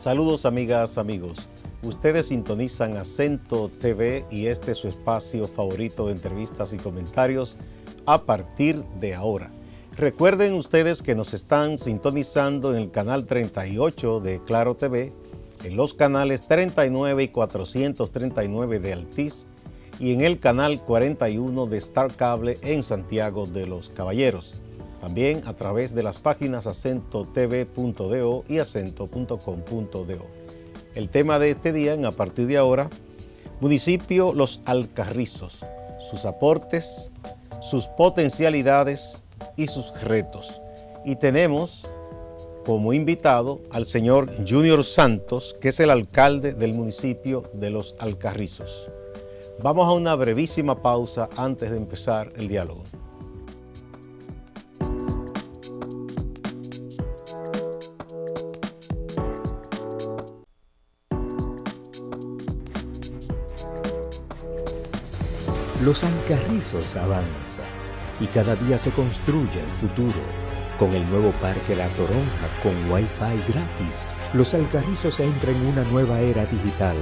Saludos amigas, amigos. Ustedes sintonizan Acento TV y este es su espacio favorito de entrevistas y comentarios a partir de ahora. Recuerden ustedes que nos están sintonizando en el canal 38 de Claro TV, en los canales 39 y 439 de Altiz y en el canal 41 de Star Cable en Santiago de los Caballeros. También a través de las páginas acentotv.do y acento.com.do. El tema de este día, en a partir de ahora, municipio Los Alcarrizos, sus aportes, sus potencialidades y sus retos. Y tenemos como invitado al señor Junior Santos, que es el alcalde del municipio de Los Alcarrizos. Vamos a una brevísima pausa antes de empezar el diálogo. Los Alcarrizos avanza y cada día se construye el futuro. Con el nuevo Parque La Toronja con Wi-Fi gratis, Los Alcarrizos entra en una nueva era digital,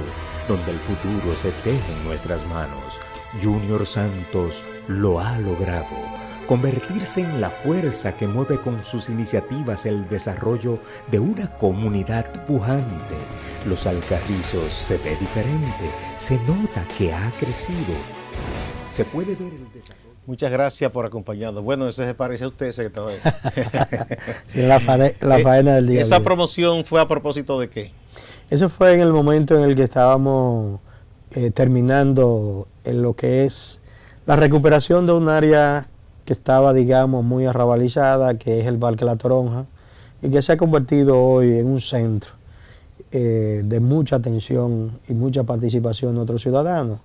donde el futuro se teje en nuestras manos. Junior Santos lo ha logrado, convertirse en la fuerza que mueve con sus iniciativas el desarrollo de una comunidad pujante. Los Alcarrizos se ve diferente, se nota que ha crecido. Se puede ver el desarrollo. Muchas gracias por acompañarnos. Bueno, ese se parece a usted, ese que estaba ahí. Sí, la faena del día. ¿Esa promoción fue a propósito de qué? Eso fue en el momento en el que estábamos terminando en lo que es la recuperación de un área que estaba, digamos, muy arrabalizada, que es el Parque La Toronja, y que se ha convertido hoy en un centro de mucha atención y mucha participación de otros ciudadanos,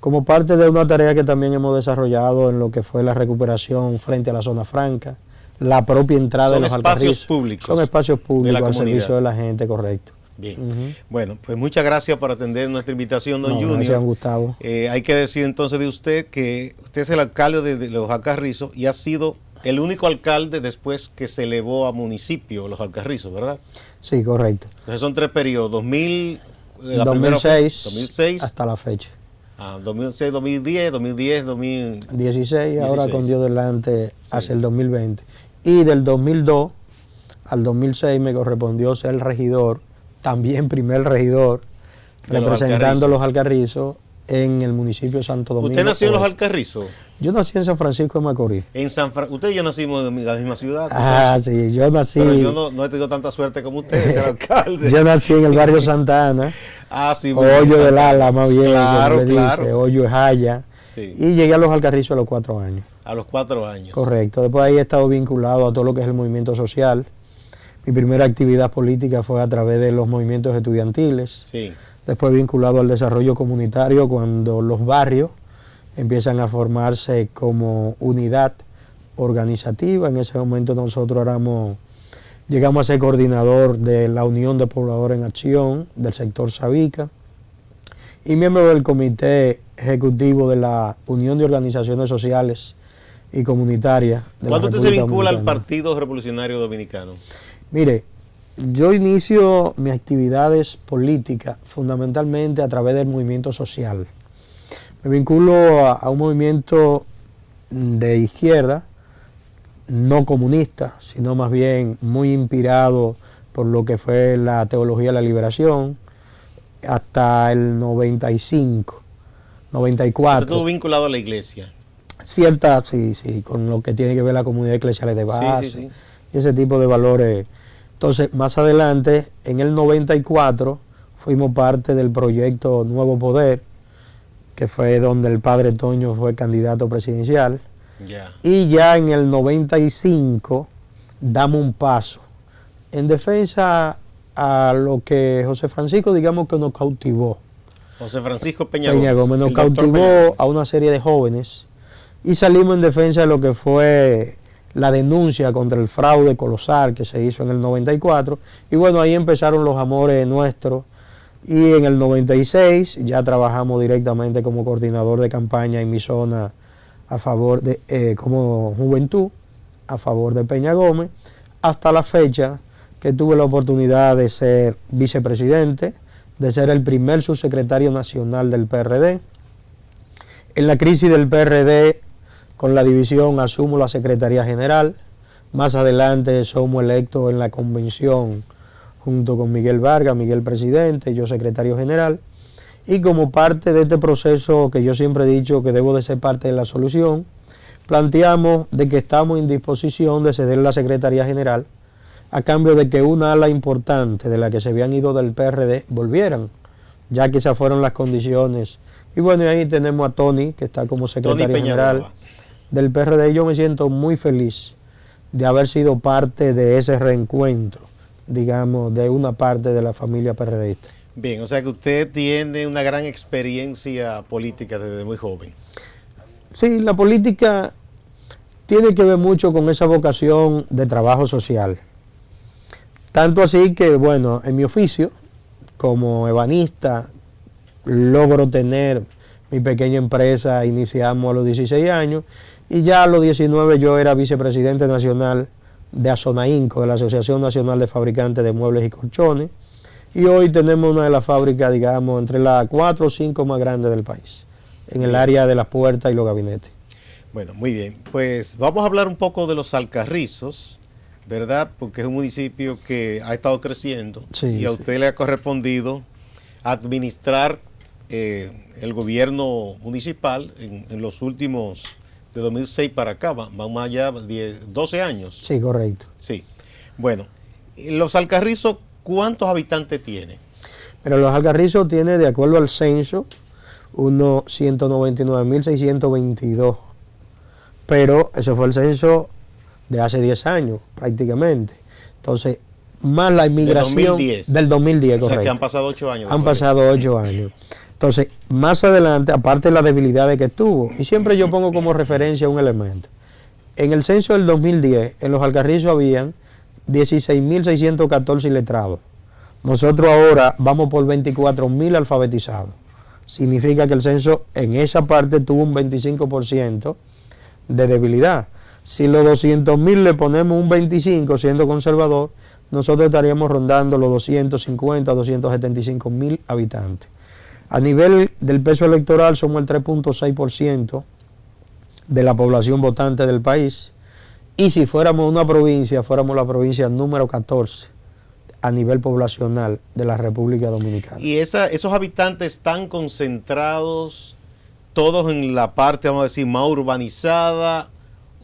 como parte de una tarea que también hemos desarrollado en lo que fue la recuperación frente a la zona franca, la propia entrada de los Alcarrizos. Son espacios públicos al servicio de la gente, correcto. Bien. Bueno, pues muchas gracias por atender nuestra invitación, don Junior. Gracias, Gustavo. Hay que decir entonces de usted que usted es el alcalde de Los Alcarrizos y ha sido el único alcalde después que se elevó a municipio Los Alcarrizos, ¿verdad? Sí, correcto. Entonces son 3 periodos, 2006 hasta la fecha. 2006, 2010, 2016, ahora con Dios delante, sí, hacia el 2020. Y del 2002 al 2006 me correspondió ser el regidor, también primer regidor, representando Los Alcarrizos en el municipio de Santo Domingo. ¿Usted nació en Los Alcarrizos? Yo nací en San Francisco de Macorís. Usted y yo nacimos en la misma ciudad. Sí, yo nací. Pero yo no he tenido tanta suerte como usted, ser alcalde. Yo nací en el barrio Santa Ana. Sí, Hoyo del Ala, más bien. Claro. Dice, Hoyo de Jaya. Sí. Y llegué a Los Alcarrizos a los 4 años. A los 4 años. Correcto. Después ahí he estado vinculado a todo lo que es el movimiento social. Mi primera actividad política fue a través de los movimientos estudiantiles. Sí. Después vinculado al desarrollo comunitario, cuando los barrios empiezan a formarse como unidad organizativa. En ese momento nosotros llegamos a ser coordinador de la Unión de Pobladores en Acción del sector Sabica y miembro del comité ejecutivo de la Unión de Organizaciones Sociales y Comunitarias. ¿Cuándo usted se vincula al Partido Revolucionario Dominicano? Mire, yo inicio mis actividades políticas fundamentalmente a través del movimiento social. Me vinculo a un movimiento de izquierda, no comunista, sino más bien muy inspirado por lo que fue la teología de la liberación, hasta el 95, 94. ¿Usted estuvo vinculado a la iglesia? Sí, con lo que tiene que ver la comunidad eclesial de base, sí. Y ese tipo de valores. Entonces, más adelante, en el 94, fuimos parte del proyecto Nuevo Poder, que fue donde el padre Toño fue candidato presidencial. Y ya en el 95 damos un paso en defensa a lo que José Francisco, digamos que nos cautivó. José Francisco Peña Gómez nos cautivó a una serie de jóvenes y salimos en defensa de lo que fue la denuncia contra el fraude colosal que se hizo en el 94. Y bueno, ahí empezaron los amores nuestros. Y en el 96 ya trabajamos directamente como coordinador de campaña en mi zona a favor de, como juventud, a favor de Peña Gómez. Hasta la fecha que tuve la oportunidad de ser vicepresidente, de ser el primer subsecretario nacional del PRD. En la crisis del PRD, con la división, asumo la Secretaría General. Más adelante somos electos en la convención junto con Miguel Vargas, Miguel presidente, yo secretario general. Y como parte de este proceso que yo siempre he dicho que debo de ser parte de la solución, planteamos de que estamos en disposición de ceder la Secretaría General a cambio de que una ala importante de la que se habían ido del PRD volvieran, ya que esas fueron las condiciones. Y bueno, y ahí tenemos a Tony, que está como secretario general del PRD. Yo me siento muy feliz de haber sido parte de ese reencuentro, digamos, de una parte de la familia PRDista. Bien, o sea que usted tiene una gran experiencia política desde muy joven. Sí, la política tiene que ver mucho con esa vocación de trabajo social. Tanto así que, bueno, en mi oficio, como ebanista, logro tener mi pequeña empresa, iniciamos a los 16 años, y ya a los 19 yo era vicepresidente nacional de ASONAINCO, de la Asociación Nacional de Fabricantes de Muebles y Colchones, y hoy tenemos una de las fábricas, digamos, entre las 4 o 5 más grandes del país, en el área de las puertas y los gabinetes. Bueno, muy bien, pues vamos a hablar un poco de los Alcarrizos, ¿verdad? Porque es un municipio que ha estado creciendo, sí, y a usted le ha correspondido administrar el gobierno municipal en los últimos, de 2006 para acá, vamos allá 12 años. Sí, correcto. Sí. Bueno, los Alcarrizos, ¿cuántos habitantes tiene? Pero los Alcarrizos tiene, de acuerdo al censo, unos 199.622. Pero eso fue el censo de hace 10 años, prácticamente. Entonces, más la inmigración del 2010, correcto. O sea que han pasado 8 años. Han pasado 8 años. Entonces, más adelante, aparte de las debilidades que tuvo, y siempre yo pongo como referencia un elemento. En el censo del 2010, en los Alcarrizos habían 16.614 iletrados. Nosotros ahora vamos por 24.000 alfabetizados. Significa que el censo en esa parte tuvo un 25% de debilidad. Si los 200.000 le ponemos un 25, siendo conservador, nosotros estaríamos rondando los 250, 275.000 habitantes. A nivel del peso electoral somos el 3.6% de la población votante del país, y si fuéramos una provincia, fuéramos la provincia número 14 a nivel poblacional de la República Dominicana. ¿Y esos habitantes están concentrados todos en la parte, vamos a decir, más urbanizada,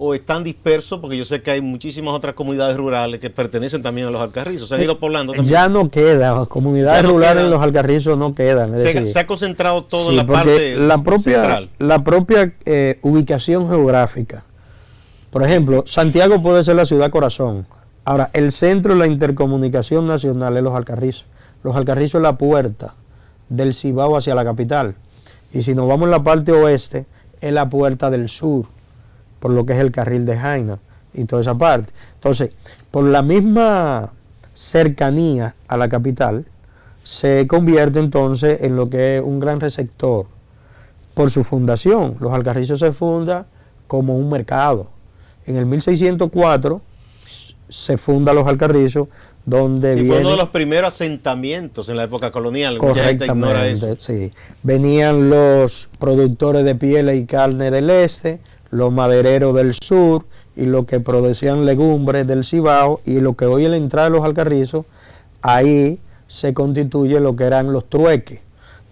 o están dispersos? Porque yo sé que hay muchísimas otras comunidades rurales que pertenecen también a los Alcarrizos. ¿Se han ido poblando también? Ya no queda, comunidades rurales en los Alcarrizos no quedan. Se ha concentrado todo en la parte central. La propia ubicación geográfica. Por ejemplo, Santiago puede ser la ciudad corazón. Ahora, el centro de la intercomunicación nacional es los Alcarrizos. Los Alcarrizos es la puerta del Cibao hacia la capital. Y si nos vamos en la parte oeste, es la puerta del sur, por lo que es el carril de Jaina y toda esa parte. Entonces, por la misma cercanía a la capital, se convierte entonces en lo que es un gran receptor por su fundación. Los Alcarrizos se funda como un mercado. En el 1604 se funda los Alcarrizos, donde fue uno de los primeros asentamientos en la época colonial. Mucha gente ignora eso. Sí. Venían los productores de pieles y carne del este, los madereros del sur, y los que producían legumbres del Cibao, y lo que hoy es la entrada de los Alcarrizos, ahí se constituye lo que eran los trueques.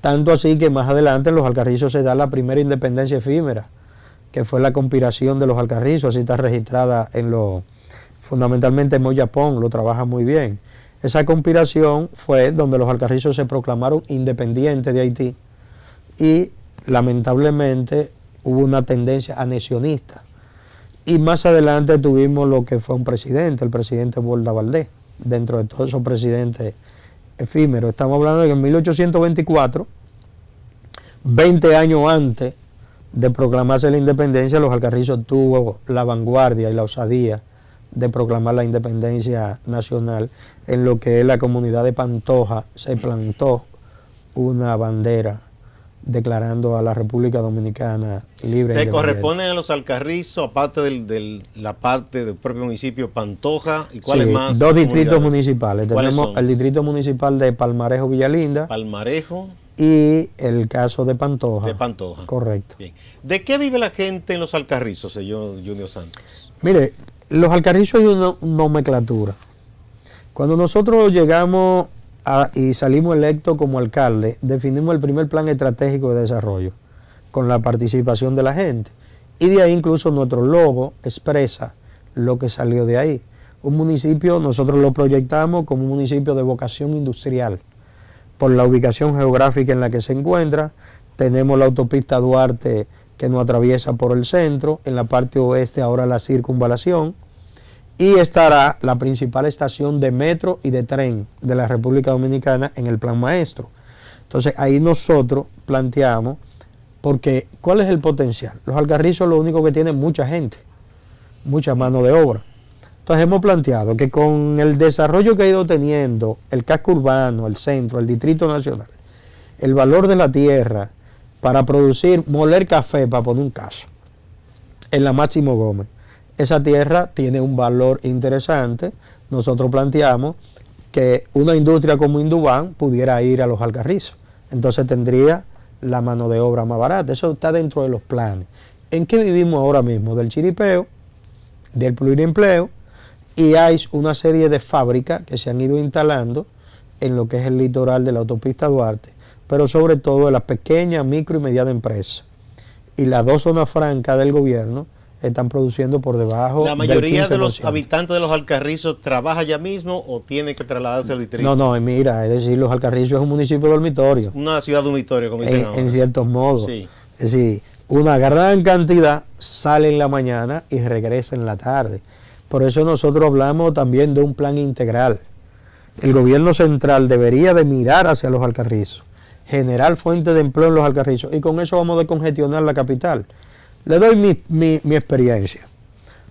Tanto así que más adelante en los Alcarrizos se da la primera independencia efímera, que fue la conspiración de los Alcarrizos, así está registrada fundamentalmente en Moyapón, lo trabaja muy bien. Esa conspiración fue donde los Alcarrizos se proclamaron independientes de Haití, y lamentablemente hubo una tendencia anexionista. Y más adelante tuvimos lo que fue un presidente, el presidente Borda Valdés, dentro de todos esos presidentes efímeros. Estamos hablando de que en 1824, 20 años antes de proclamarse la independencia, los Alcarrizos tuvo la vanguardia y la osadía de proclamar la independencia nacional. En lo que es la comunidad de Pantoja se plantó una bandera declarando a la República Dominicana libre. ¿Te corresponden a los Alcarrizos, aparte de la parte del propio municipio Pantoja? ¿Y cuáles más? Dos distritos municipales. Tenemos son? el distrito municipal de Palmarejo Villalinda. Palmarejo. Y el caso de Pantoja. De Pantoja. Correcto. Bien. ¿De qué vive la gente en los Alcarrizos, señor Junior Santos? Mire, los Alcarrizos hay una nomenclatura. Cuando nosotros llegamos y salimos electos como alcalde, definimos el primer plan estratégico de desarrollo con la participación de la gente. Y de ahí incluso nuestro logo expresa lo que salió de ahí. Un municipio, nosotros lo proyectamos como un municipio de vocación industrial. Por la ubicación geográfica en la que se encuentra, tenemos la autopista Duarte que nos atraviesa por el centro, en la parte oeste ahora la circunvalación, y estará la principal estación de metro y de tren de la República Dominicana en el plan maestro. Entonces ahí nosotros planteamos, porque ¿cuál es el potencial? Los Alcarrizos lo único que tienen mucha gente, mucha mano de obra. Entonces hemos planteado que con el desarrollo que ha ido teniendo el casco urbano, el centro, el Distrito Nacional, el valor de la tierra para producir, moler café, para poner un caso, en la Máximo Gómez, esa tierra tiene un valor interesante. Nosotros planteamos que una industria como Indubán pudiera ir a los Alcarrizos. Entonces tendría la mano de obra más barata. Eso está dentro de los planes. ¿En qué vivimos ahora mismo? Del chiripeo, del pluriempleo, y hay una serie de fábricas que se han ido instalando en lo que es el litoral de la autopista Duarte, pero sobre todo en las pequeñas, micro y medianas empresas. Y las dos zonas francas del gobierno están produciendo por debajo del 15%. ¿La mayoría de los habitantes de los Alcarrizos trabaja allá mismo o tiene que trasladarse al distrito? No, mira, es decir, los Alcarrizos es un municipio dormitorio. Una ciudad dormitorio, como dicen ahora. En ciertos modos. Sí. Es decir, una gran cantidad sale en la mañana y regresa en la tarde. Por eso nosotros hablamos también de un plan integral. El gobierno central debería de mirar hacia los Alcarrizos, generar fuentes de empleo en los Alcarrizos, y con eso vamos a descongestionar la capital. Le doy mi experiencia.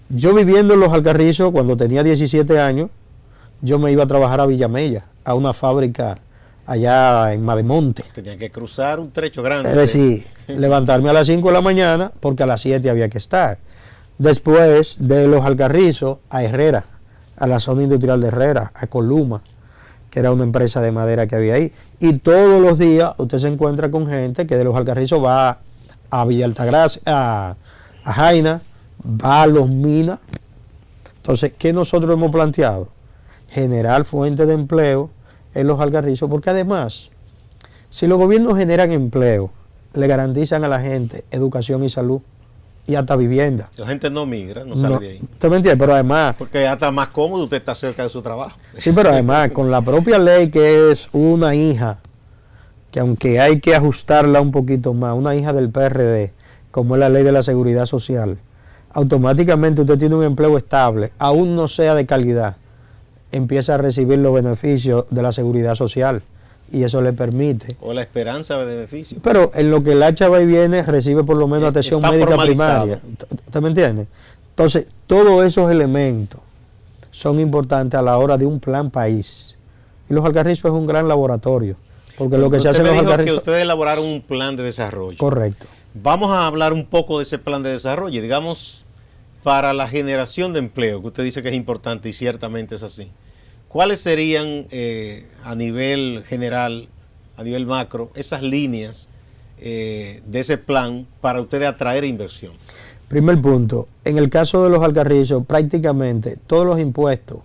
Yo viviendo en los Alcarrizos, cuando tenía 17 años, yo me iba a trabajar a Villamella, a una fábrica allá en Mademonte. Tenía que cruzar un trecho grande. Es decir, levantarme a las 5 de la mañana porque a las 7 había que estar. Después de los Alcarrizos a Herrera, a la zona industrial de Herrera, a Columa, que era una empresa de madera que había ahí. Y todos los días usted se encuentra con gente que de los Alcarrizos va a Villa Altagracia, a Jaina, va a Los Minas. Entonces, ¿qué nosotros hemos planteado? Generar fuentes de empleo en los Alcarrizos, porque además, si los gobiernos generan empleo, le garantizan a la gente educación y salud y hasta vivienda. La gente no migra, no sale de ahí. ¿Usted me entiende? Pero además... Porque ya está más cómodo, usted está cerca de su trabajo. Sí, pero además, con la propia ley que es una hija, que aunque hay que ajustarla un poquito más, una hija del PRD, como es la ley de la seguridad social, automáticamente usted tiene un empleo estable, aún no sea de calidad, empieza a recibir los beneficios de la seguridad social, y eso le permite. O la esperanza de beneficio. Pero en lo que el hacha va y viene, recibe por lo menos atención médica primaria. ¿Usted me entiende? Entonces, todos esos elementos son importantes a la hora de un plan país. Y los Alcarrizos es un gran laboratorio. Porque lo que se hace en los Alcarrizos... que ustedes elaboraron un plan de desarrollo. Correcto. Vamos a hablar un poco de ese plan de desarrollo. Digamos, para la generación de empleo, que usted dice que es importante y ciertamente es así. ¿Cuáles serían a nivel general, a nivel macro, esas líneas de ese plan para ustedes atraer inversión? Primer punto, en el caso de los Alcarrizos, prácticamente todos los impuestos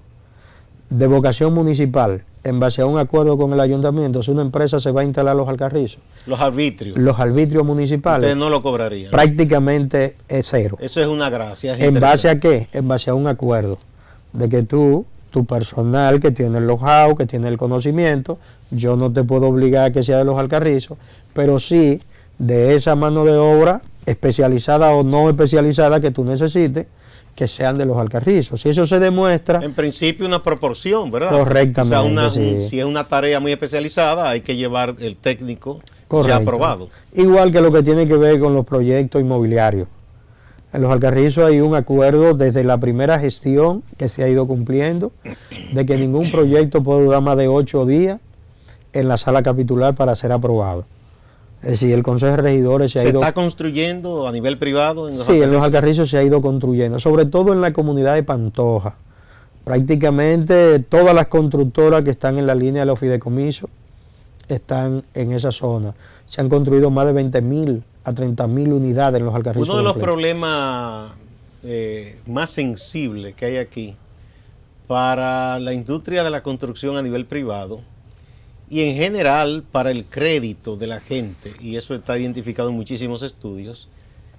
de vocación municipal, en base a un acuerdo con el ayuntamiento, si una empresa se va a instalar a los Alcarrizos. Los arbitrios. Los arbitrios municipales. Ustedes no lo cobrarían. Prácticamente es cero. Eso es una gracia. ¿En base a qué? En base a un acuerdo de que tu personal que tiene el know-how, que tiene el conocimiento, yo no te puedo obligar a que sea de los Alcarrizos, pero sí de esa mano de obra especializada o no especializada que tú necesites, que sean de los Alcarrizos. Si eso se demuestra... En principio una proporción, ¿verdad? Correctamente. O sea, sí. Si es una tarea muy especializada, hay que llevar el técnico Correcto. ya aprobado. Igual que lo que tiene que ver con los proyectos inmobiliarios. En los Alcarrizos hay un acuerdo desde la primera gestión que se ha ido cumpliendo de que ningún proyecto puede durar más de 8 días en la sala capitular para ser aprobado. Es decir, el Consejo de Regidores ¿Se está construyendo a nivel privado en los Alcarrizos? Sí, en los Alcarrizos se ha ido construyendo, sobre todo en la comunidad de Pantoja. Prácticamente todas las constructoras que están en la línea de los fideicomisos están en esa zona. Se han construido más de 20.000 a 30.000 unidades en los Alcarrizos. Uno de los problemas más sensibles que hay aquí para la industria de la construcción a nivel privado y en general para el crédito de la gente, y eso está identificado en muchísimos estudios,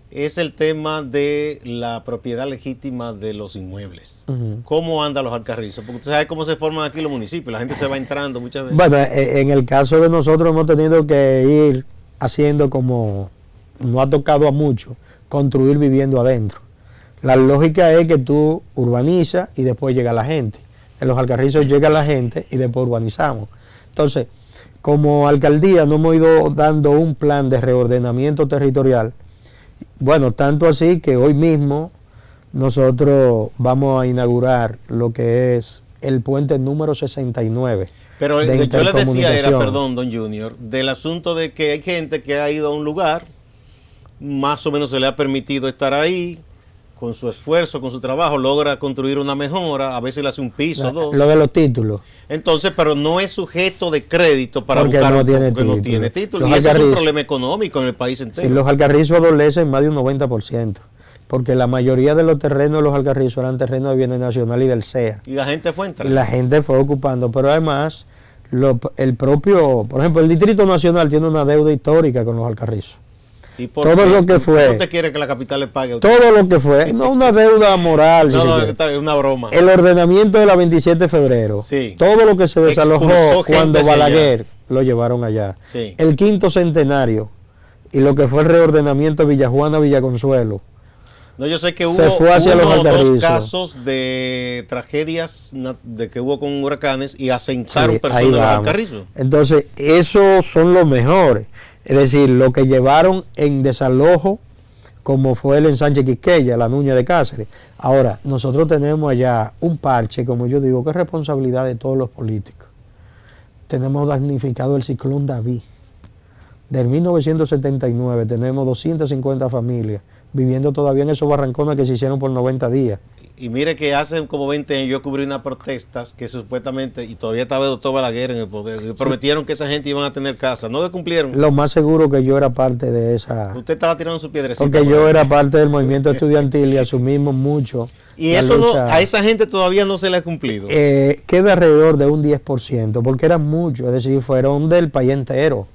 es el tema de la propiedad legítima de los inmuebles. ¿Cómo andan los Alcarrizos? Porque usted sabe cómo se forman aquí los municipios, la gente se va entrando muchas veces. Bueno, en el caso de nosotros hemos tenido que ir haciendo como no ha tocado a mucho, construir viviendo adentro. La lógica es que tú urbanizas y después llega la gente. En los Alcarrizos llega la gente y después urbanizamos. Entonces, como alcaldía no hemos ido dando un plan de reordenamiento territorial. Bueno, tanto así que hoy mismo nosotros vamos a inaugurar lo que es el puente número 69. Pero yo le decía, perdón, don Junior, del asunto de que hay gente que ha ido a un lugar, más o menos se le ha permitido estar ahí, con su esfuerzo, con su trabajo, logra construir una mejora, a veces le hace un piso, dos. Lo de los títulos. Entonces, pero no es sujeto de crédito para porque buscar no tiene porque título. No tiene título. Y eso es un problema económico en el país entero. Sí, los Alcarrizos adolecen más de un 90%, porque la mayoría de los terrenos de los Alcarrizos eran terrenos de bienes nacional y del CEA. Y la gente fue entrando. Y la gente fue ocupando, pero además, el propio, por ejemplo, el Distrito Nacional tiene una deuda histórica con los Alcarrizos. ¿Y por todo lo que fue? ¿No te quiere que la capital le pague a usted? Todo lo que fue, no una deuda moral. No, es una broma. El ordenamiento de la 27 de febrero, sí. Todo lo que se desalojó cuando Balaguer lo llevaron allá. Sí. El quinto centenario y lo que fue el reordenamiento de Villajuana, Villaconsuelo. No, yo sé que hubo dos casos de tragedias de que hubo con huracanes y asentaron personas en los Alcarrizos. Entonces, esos son los mejores. Es decir, lo que llevaron en desalojo, como fue el ensanche Quisqueya, la Nuña de Cáceres. Ahora, nosotros tenemos allá un parche, como yo digo, que es responsabilidad de todos los políticos. Tenemos damnificado el ciclón David. Del 1979 tenemos 250 familias viviendo todavía en esos barrancones que se hicieron por 90 días. Y mire que hace como 20 años yo cubrí unas protestas que supuestamente, y todavía estaba el doctor Balaguer en el poder, prometieron que esa gente iban a tener casa, no le cumplieron. Lo más seguro que yo era parte de esa... Usted estaba tirando su piedrecita. Porque yo era parte del movimiento estudiantil y asumimos mucho. Y eso no, a esa gente todavía no se le ha cumplido. Queda alrededor de un 10%, porque eran muchos, es decir, fueron del país entero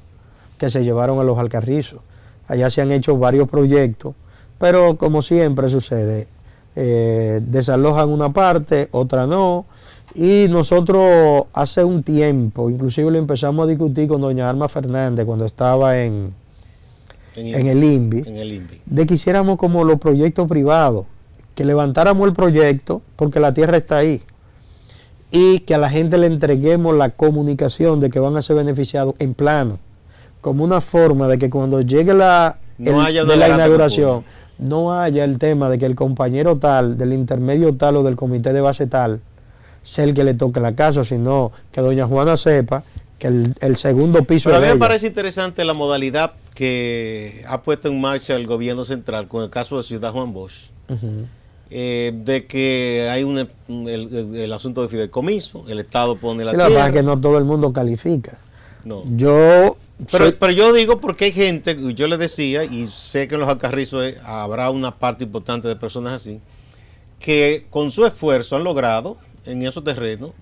que se llevaron a los Alcarrizos. Allá se han hecho varios proyectos, pero como siempre sucede, desalojan una parte, otra no, y nosotros hace un tiempo, inclusive lo empezamos a discutir con doña Alma Fernández cuando estaba en el INVI, de que hiciéramos como los proyectos privados, que levantáramos el proyecto porque la tierra está ahí y que a la gente le entreguemos la comunicación de que van a ser beneficiados en plano, como una forma de que cuando llegue la inauguración no haya el tema de que el compañero tal, del intermedio tal o del comité de base tal sea el que le toque la casa, sino que doña Juana sepa que el segundo piso. Pero a mí me parece interesante la modalidad que ha puesto en marcha el gobierno central con el caso de Ciudad Juan Bosch, de que hay el asunto de fideicomiso, el Estado pone la tierra. La verdad es que no todo el mundo califica. No. Pero yo digo porque hay gente, yo le decía, y sé que en los Alcarrizos habrá una parte importante de personas así, que con su esfuerzo han logrado en esos terrenos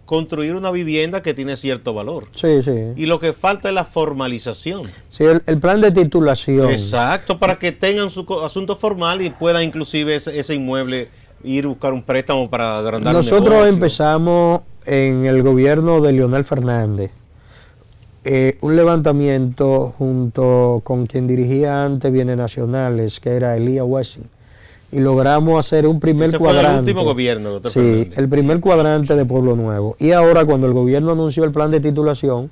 construir una vivienda que tiene cierto valor. Sí, sí. Y lo que falta es la formalización. Sí, el plan de titulación. Exacto, para que tengan su asunto formal y puedan inclusive ese inmueble ir a buscar un préstamo para agrandar el negocio. Nosotros empezamos en el gobierno de Leonel Fernández un levantamiento junto con quien dirigía antes Bienes Nacionales, que era Elías Wessing, y logramos hacer un primer cuadrante. Fue el último gobierno, doctor Sí, Fernández. El primer cuadrante de Pueblo Nuevo. Y ahora, cuando el gobierno anunció el plan de titulación,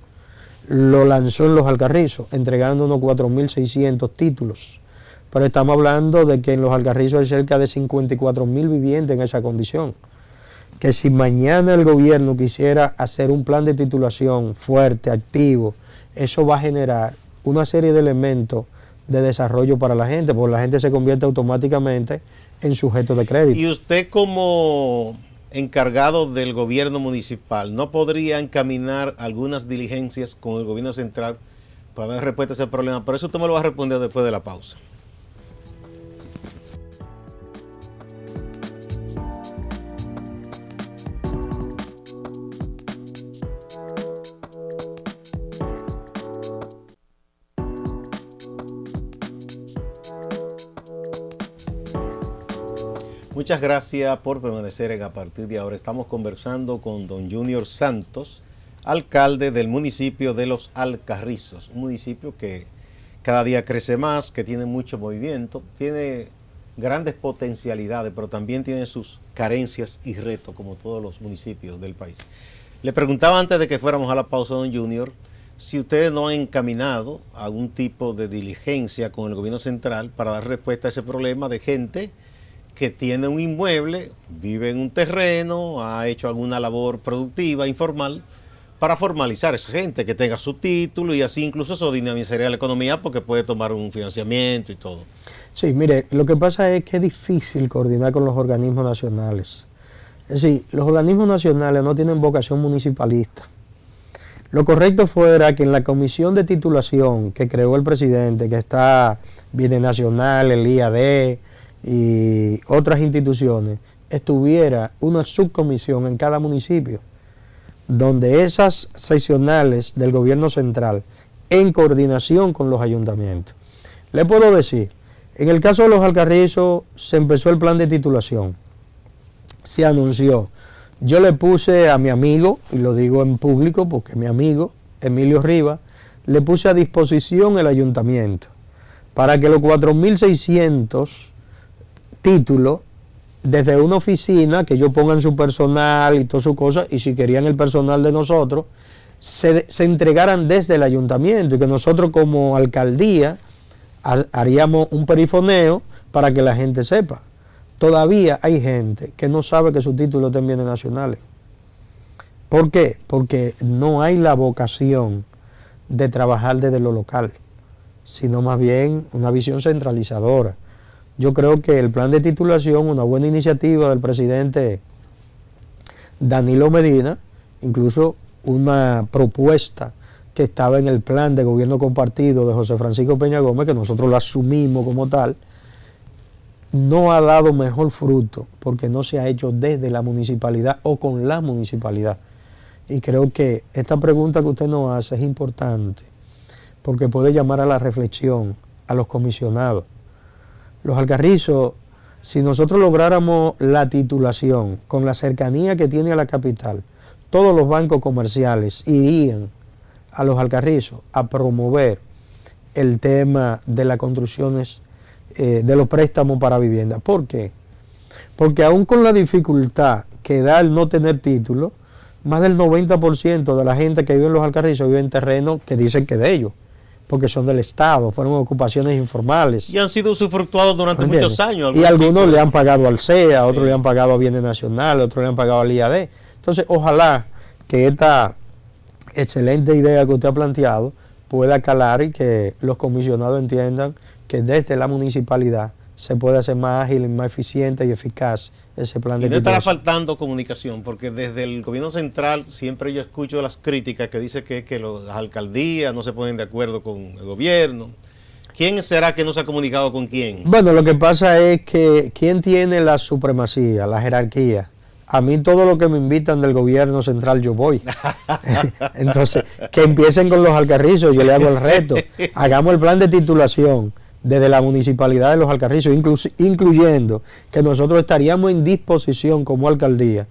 lo lanzó en los Alcarrizos, entregando unos 4.600 títulos. Pero estamos hablando de que en los Alcarrizos hay cerca de 54.000 viviendas en esa condición. Que si mañana el gobierno quisiera hacer un plan de titulación fuerte, activo, eso va a generar una serie de elementos de desarrollo para la gente, porque la gente se convierte automáticamente en sujeto de crédito. Y usted, como encargado del gobierno municipal, ¿no podría encaminar algunas diligencias con el gobierno central para dar respuesta a ese problema? Pero eso usted me lo va a responder después de la pausa. Muchas gracias por permanecer en A Partir de Ahora. Estamos conversando con don Junior Santos, alcalde del municipio de Los Alcarrizos, un municipio que cada día crece más, que tiene mucho movimiento, tiene grandes potencialidades, pero también tiene sus carencias y retos, como todos los municipios del país. Le preguntaba antes de que fuéramos a la pausa, don Junior, si ustedes no han encaminado algún tipo de diligencia con el gobierno central para dar respuesta a ese problema de gente que tiene un inmueble, vive en un terreno, ha hecho alguna labor productiva, informal, para formalizar a esa gente, que tenga su título, y así incluso eso dinamizaría la economía porque puede tomar un financiamiento y todo. Sí, mire, lo que pasa es que es difícil coordinar con los organismos nacionales. Es decir, los organismos nacionales no tienen vocación municipalista. Lo correcto fuera que en la comisión de titulación que creó el presidente, que está Bienes Nacional, el IAD y otras instituciones, estuviera una subcomisión en cada municipio, donde esas seccionales del gobierno central, en coordinación con los ayuntamientos. Le puedo decir, en el caso de Los Alcarrizos se empezó el plan de titulación, se anunció, yo le puse a mi amigo, y lo digo en público porque mi amigo Emilio Rivas, le puse a disposición el ayuntamiento para que los 4.600 títulos, desde una oficina, que ellos pongan su personal y todas sus cosas, y si querían el personal de nosotros, se entregaran desde el ayuntamiento, y que nosotros como alcaldía haríamos un perifoneo para que la gente sepa. Todavía hay gente que no sabe que sus títulos están en bienes nacionales. ¿Por qué? Porque no hay la vocación de trabajar desde lo local, sino más bien una visión centralizadora. Yo creo que el plan de titulación, una buena iniciativa del presidente Danilo Medina, incluso una propuesta que estaba en el plan de gobierno compartido de José Francisco Peña Gómez, que nosotros la asumimos como tal, no ha dado mejor fruto porque no se ha hecho desde la municipalidad o con la municipalidad. Y creo que esta pregunta que usted nos hace es importante porque puede llamar a la reflexión a los comisionados. Los Alcarrizos, si nosotros lográramos la titulación con la cercanía que tiene a la capital, todos los bancos comerciales irían a Los Alcarrizos a promover el tema de las construcciones, de los préstamos para vivienda. ¿Por qué? Porque aún con la dificultad que da el no tener título, más del 90% de la gente que vive en Los Alcarrizos vive en terrenos que dicen que de ellos, porque son del Estado, fueron ocupaciones informales. Y han sido usufructuados durante muchos años. Y algunos le han pagado al CEA, otros le han pagado a Bienes Nacionales, otros le han pagado al IAD. Entonces, ojalá que esta excelente idea que usted ha planteado pueda calar y que los comisionados entiendan que desde la municipalidad se puede hacer más ágil, más eficiente y eficaz ese plan de titulación. Y no estará faltando comunicación, porque desde el gobierno central siempre yo escucho las críticas que dice que las alcaldías no se ponen de acuerdo con el gobierno. ¿Quién será que no se ha comunicado con quién? Bueno, lo que pasa es que ¿quién tiene la supremacía, la jerarquía? A mí todo lo que me invitan del gobierno central yo voy. Entonces, que empiecen con Los Alcarrizos, yo le hago el reto. Hagamos el plan de titulación desde la municipalidad de Los Alcarrizos, incluyendo que nosotros estaríamos en disposición como alcaldía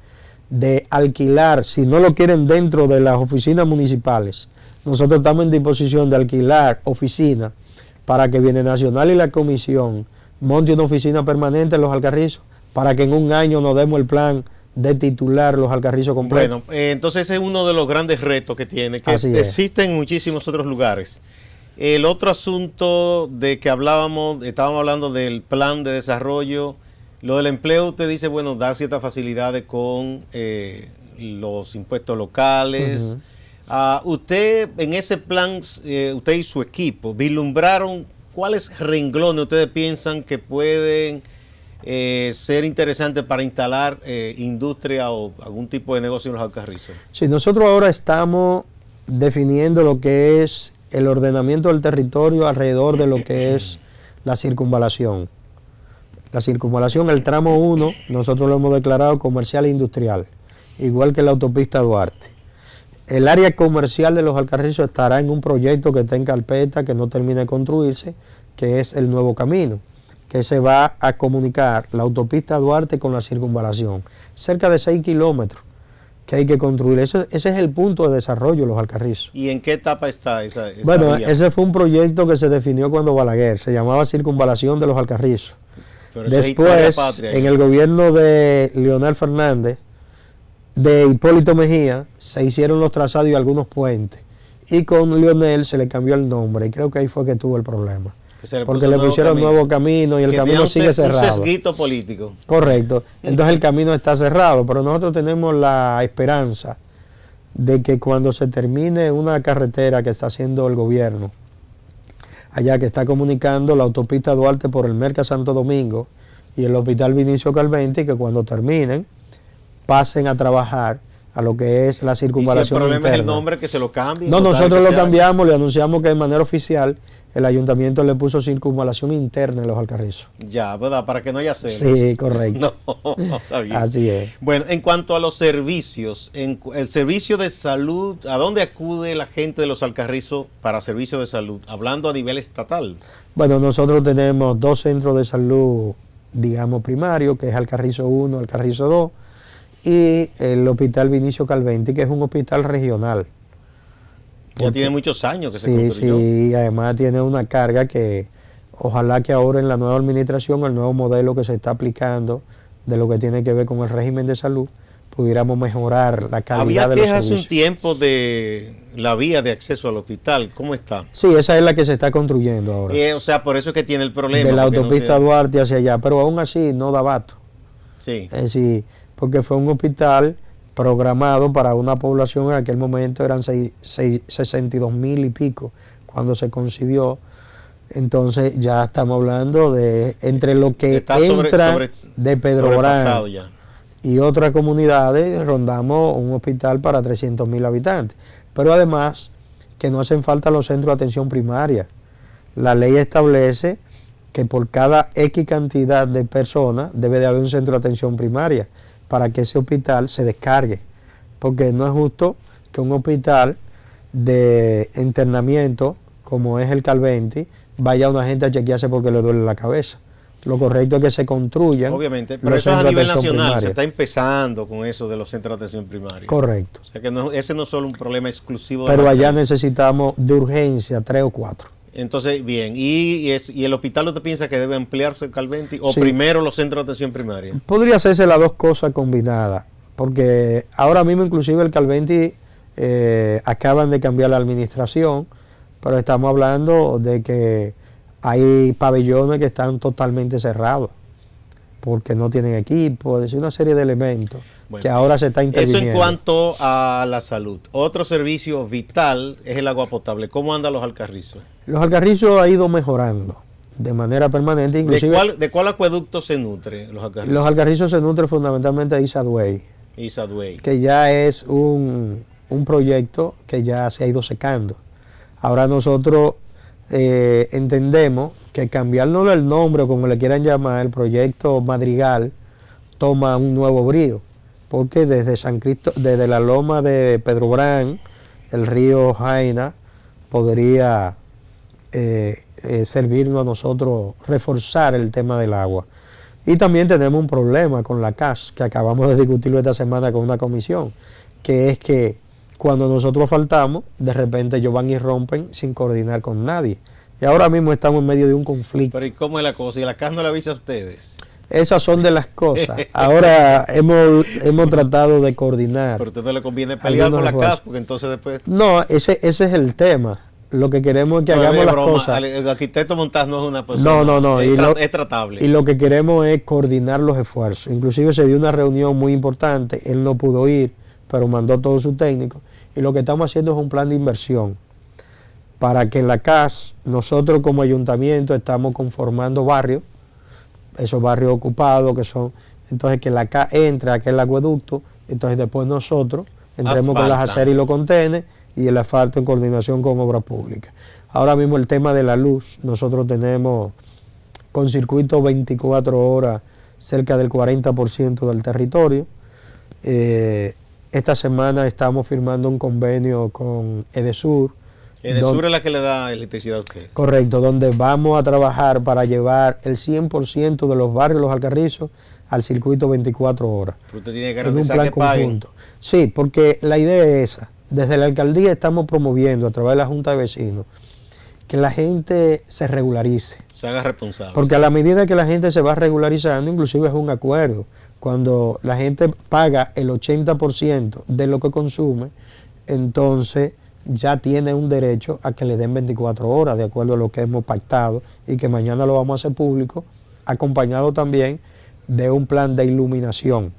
de alquilar, si no lo quieren dentro de las oficinas municipales, nosotros estamos en disposición de alquilar oficinas para que Bienes Nacional y la comisión monte una oficina permanente en Los Alcarrizos, para que en un año nos demos el plan de titular Los Alcarrizos completos. Bueno, entonces ese es uno de los grandes retos que tiene, que existen en muchísimos otros lugares. El otro asunto de que estábamos hablando del plan de desarrollo, lo del empleo, usted dice, bueno, dar ciertas facilidades con los impuestos locales, Usted en ese plan, usted y su equipo, vislumbraron cuáles renglones ustedes piensan que pueden ser interesantes para instalar industria o algún tipo de negocio en los Alcarrizos. Sí, nosotros ahora estamos definiendo lo que es el ordenamiento del territorio alrededor de lo que es la circunvalación. La circunvalación, el tramo 1, nosotros lo hemos declarado comercial e industrial, igual que la autopista Duarte. El área comercial de los Alcarrizos estará en un proyecto que está en carpeta, que no termina de construirse, que es el nuevo camino, que se va a comunicar la autopista Duarte con la circunvalación. Cerca de 6 kilómetros que hay que construir. Ese es el punto de desarrollo de los Alcarrizos. ¿Y en qué etapa está esa Bueno, vía? ese fue un proyecto que se definió cuando Balaguer, se llamaba Circunvalación de los Alcarrizos. Después, en el gobierno de Leonel Fernández, de Hipólito Mejía, se hicieron los trazados y algunos puentes. Y con Leonel se le cambió el nombre y creo que ahí fue que tuvo el problema. Porque le pusieron nuevo camino y el camino sigue cerrado. Un sesguito político. Correcto. Entonces el camino está cerrado, pero nosotros tenemos la esperanza de que cuando se termine una carretera que está haciendo el gobierno, allá que está comunicando la autopista Duarte por el Merca Santo Domingo y el Hospital Vinicio Calventi, que cuando terminen pasen a trabajar a lo que es la circunvalación interna. ¿Y si el problema es el nombre, que se lo cambie? No, nosotros lo cambiamos, le anunciamos que de manera oficial el ayuntamiento le puso circunvalación interna en los Alcarrizos. Ya, ¿verdad? Para que no haya celos. Sí, correcto. No, está bien. Así es. Bueno, en cuanto a los servicios, el servicio de salud, ¿a dónde acude la gente de los Alcarrizos para servicio de salud? Hablando a nivel estatal. Bueno, nosotros tenemos 2 centros de salud, digamos, primarios, que es Alcarrizo 1, Alcarrizo 2, y el Hospital Vinicio Calventi, que es un hospital regional. Ya tiene muchos años que se construyó. Sí, y además tiene una carga que ojalá que ahora en la nueva administración, el nuevo modelo que se está aplicando de lo que tiene que ver con el régimen de salud, pudiéramos mejorar la calidad de los servicios. Había quejas hace un tiempo de la vía de acceso al hospital, ¿cómo está? Sí, esa es la que se está construyendo ahora. O sea, por eso es que tiene el problema. De la autopista Duarte hacia allá, pero aún así no da abasto. Sí. Es decir, porque fue un hospital programado para una población en aquel momento eran 62,000 y pico cuando se concibió. Entonces ya estamos hablando de entre lo que entra de Pedrobrán y otras comunidades, rondamos un hospital para 300,000 habitantes. Pero además que no hacen falta los centros de atención primaria. La ley establece que por cada X cantidad de personas debe de haber un centro de atención primaria para que ese hospital se descargue, porque no es justo que un hospital de internamiento como es el Calventi vaya a una gente a chequearse porque le duele la cabeza. Lo correcto es que se construyan. Obviamente, pero eso es a nivel nacional, se está empezando con eso de los centros de atención primaria. Correcto. O sea que ese no es solo un problema exclusivo. Pero allá necesitamos de urgencia 3 o 4. Entonces, bien, ¿y el hospital usted piensa que debe ampliarse el Calventi o sí, primero los centros de atención primaria? Podría hacerse las dos cosas combinadas, porque ahora mismo inclusive el Calventi acaban de cambiar la administración, pero estamos hablando de que hay pabellones que están totalmente cerrados, porque no tienen equipo, es decir, una serie de elementos que ahora se está interviniendo. Eso en cuanto a la salud. Otro servicio vital es el agua potable. ¿Cómo andan los Alcarrizos? Los Alcarrizos ha ido mejorando de manera permanente. Inclusive, ¿De cuál acueducto se nutre los Alcarrizos? Los Alcarrizos se nutren fundamentalmente de Isadway, que ya es un proyecto que ya se ha ido secando. Ahora nosotros entendemos que cambiarnos el nombre, o como le quieran llamar, el proyecto Madrigal, toma un nuevo brío, porque desde San Cristo, desde la loma de Pedrobrán, el río Jaina, podría servirnos a nosotros reforzar el tema del agua. Y también tenemos un problema con la CAS, que acabamos de discutirlo esta semana con una comisión, que es que cuando nosotros faltamos, de repente ellos van y rompen sin coordinar con nadie. Y ahora mismo estamos en medio de un conflicto. Pero ¿y cómo es la cosa? ¿Y la CAS no le avisa a ustedes? Esas son de las cosas. Ahora hemos tratado de coordinar. Pero a usted no le conviene pelear con la CAS, porque entonces después... No, ese es el tema. Lo que queremos es que hagamos las cosas. El arquitecto Montaz no es una persona. No. Es tratable. Y lo que queremos es coordinar los esfuerzos. Inclusive se dio una reunión muy importante. Él no pudo ir, pero mandó todos sus técnicos. y lo que estamos haciendo es un plan de inversión para que en la CAS, nosotros como ayuntamiento estamos conformando barrios, esos barrios ocupados que son, entonces que la CAS entre a aquel acueducto, entonces después nosotros entremos con las aceras y los contenedores y el asfalto en coordinación con obras públicas. Ahora mismo el tema de la luz, nosotros tenemos con circuito 24 horas cerca del 40% del territorio. Esta semana estamos firmando un convenio con Edesur. Edesur es la que le da electricidad a usted. Correcto, donde vamos a trabajar para llevar el 100% de los barrios Los Alcarrizos al circuito 24 horas. Pero usted tiene que garantizar que paguen. Sí, porque la idea es esa. Desde la alcaldía estamos promoviendo a través de la Junta de Vecinos que la gente se regularice. Se haga responsable. Porque a la medida que la gente se va regularizando, inclusive es un acuerdo. Cuando la gente paga el 80% de lo que consume, entonces ya tiene un derecho a que le den 24 horas, de acuerdo a lo que hemos pactado, y que mañana lo vamos a hacer público, acompañado también de un plan de iluminación.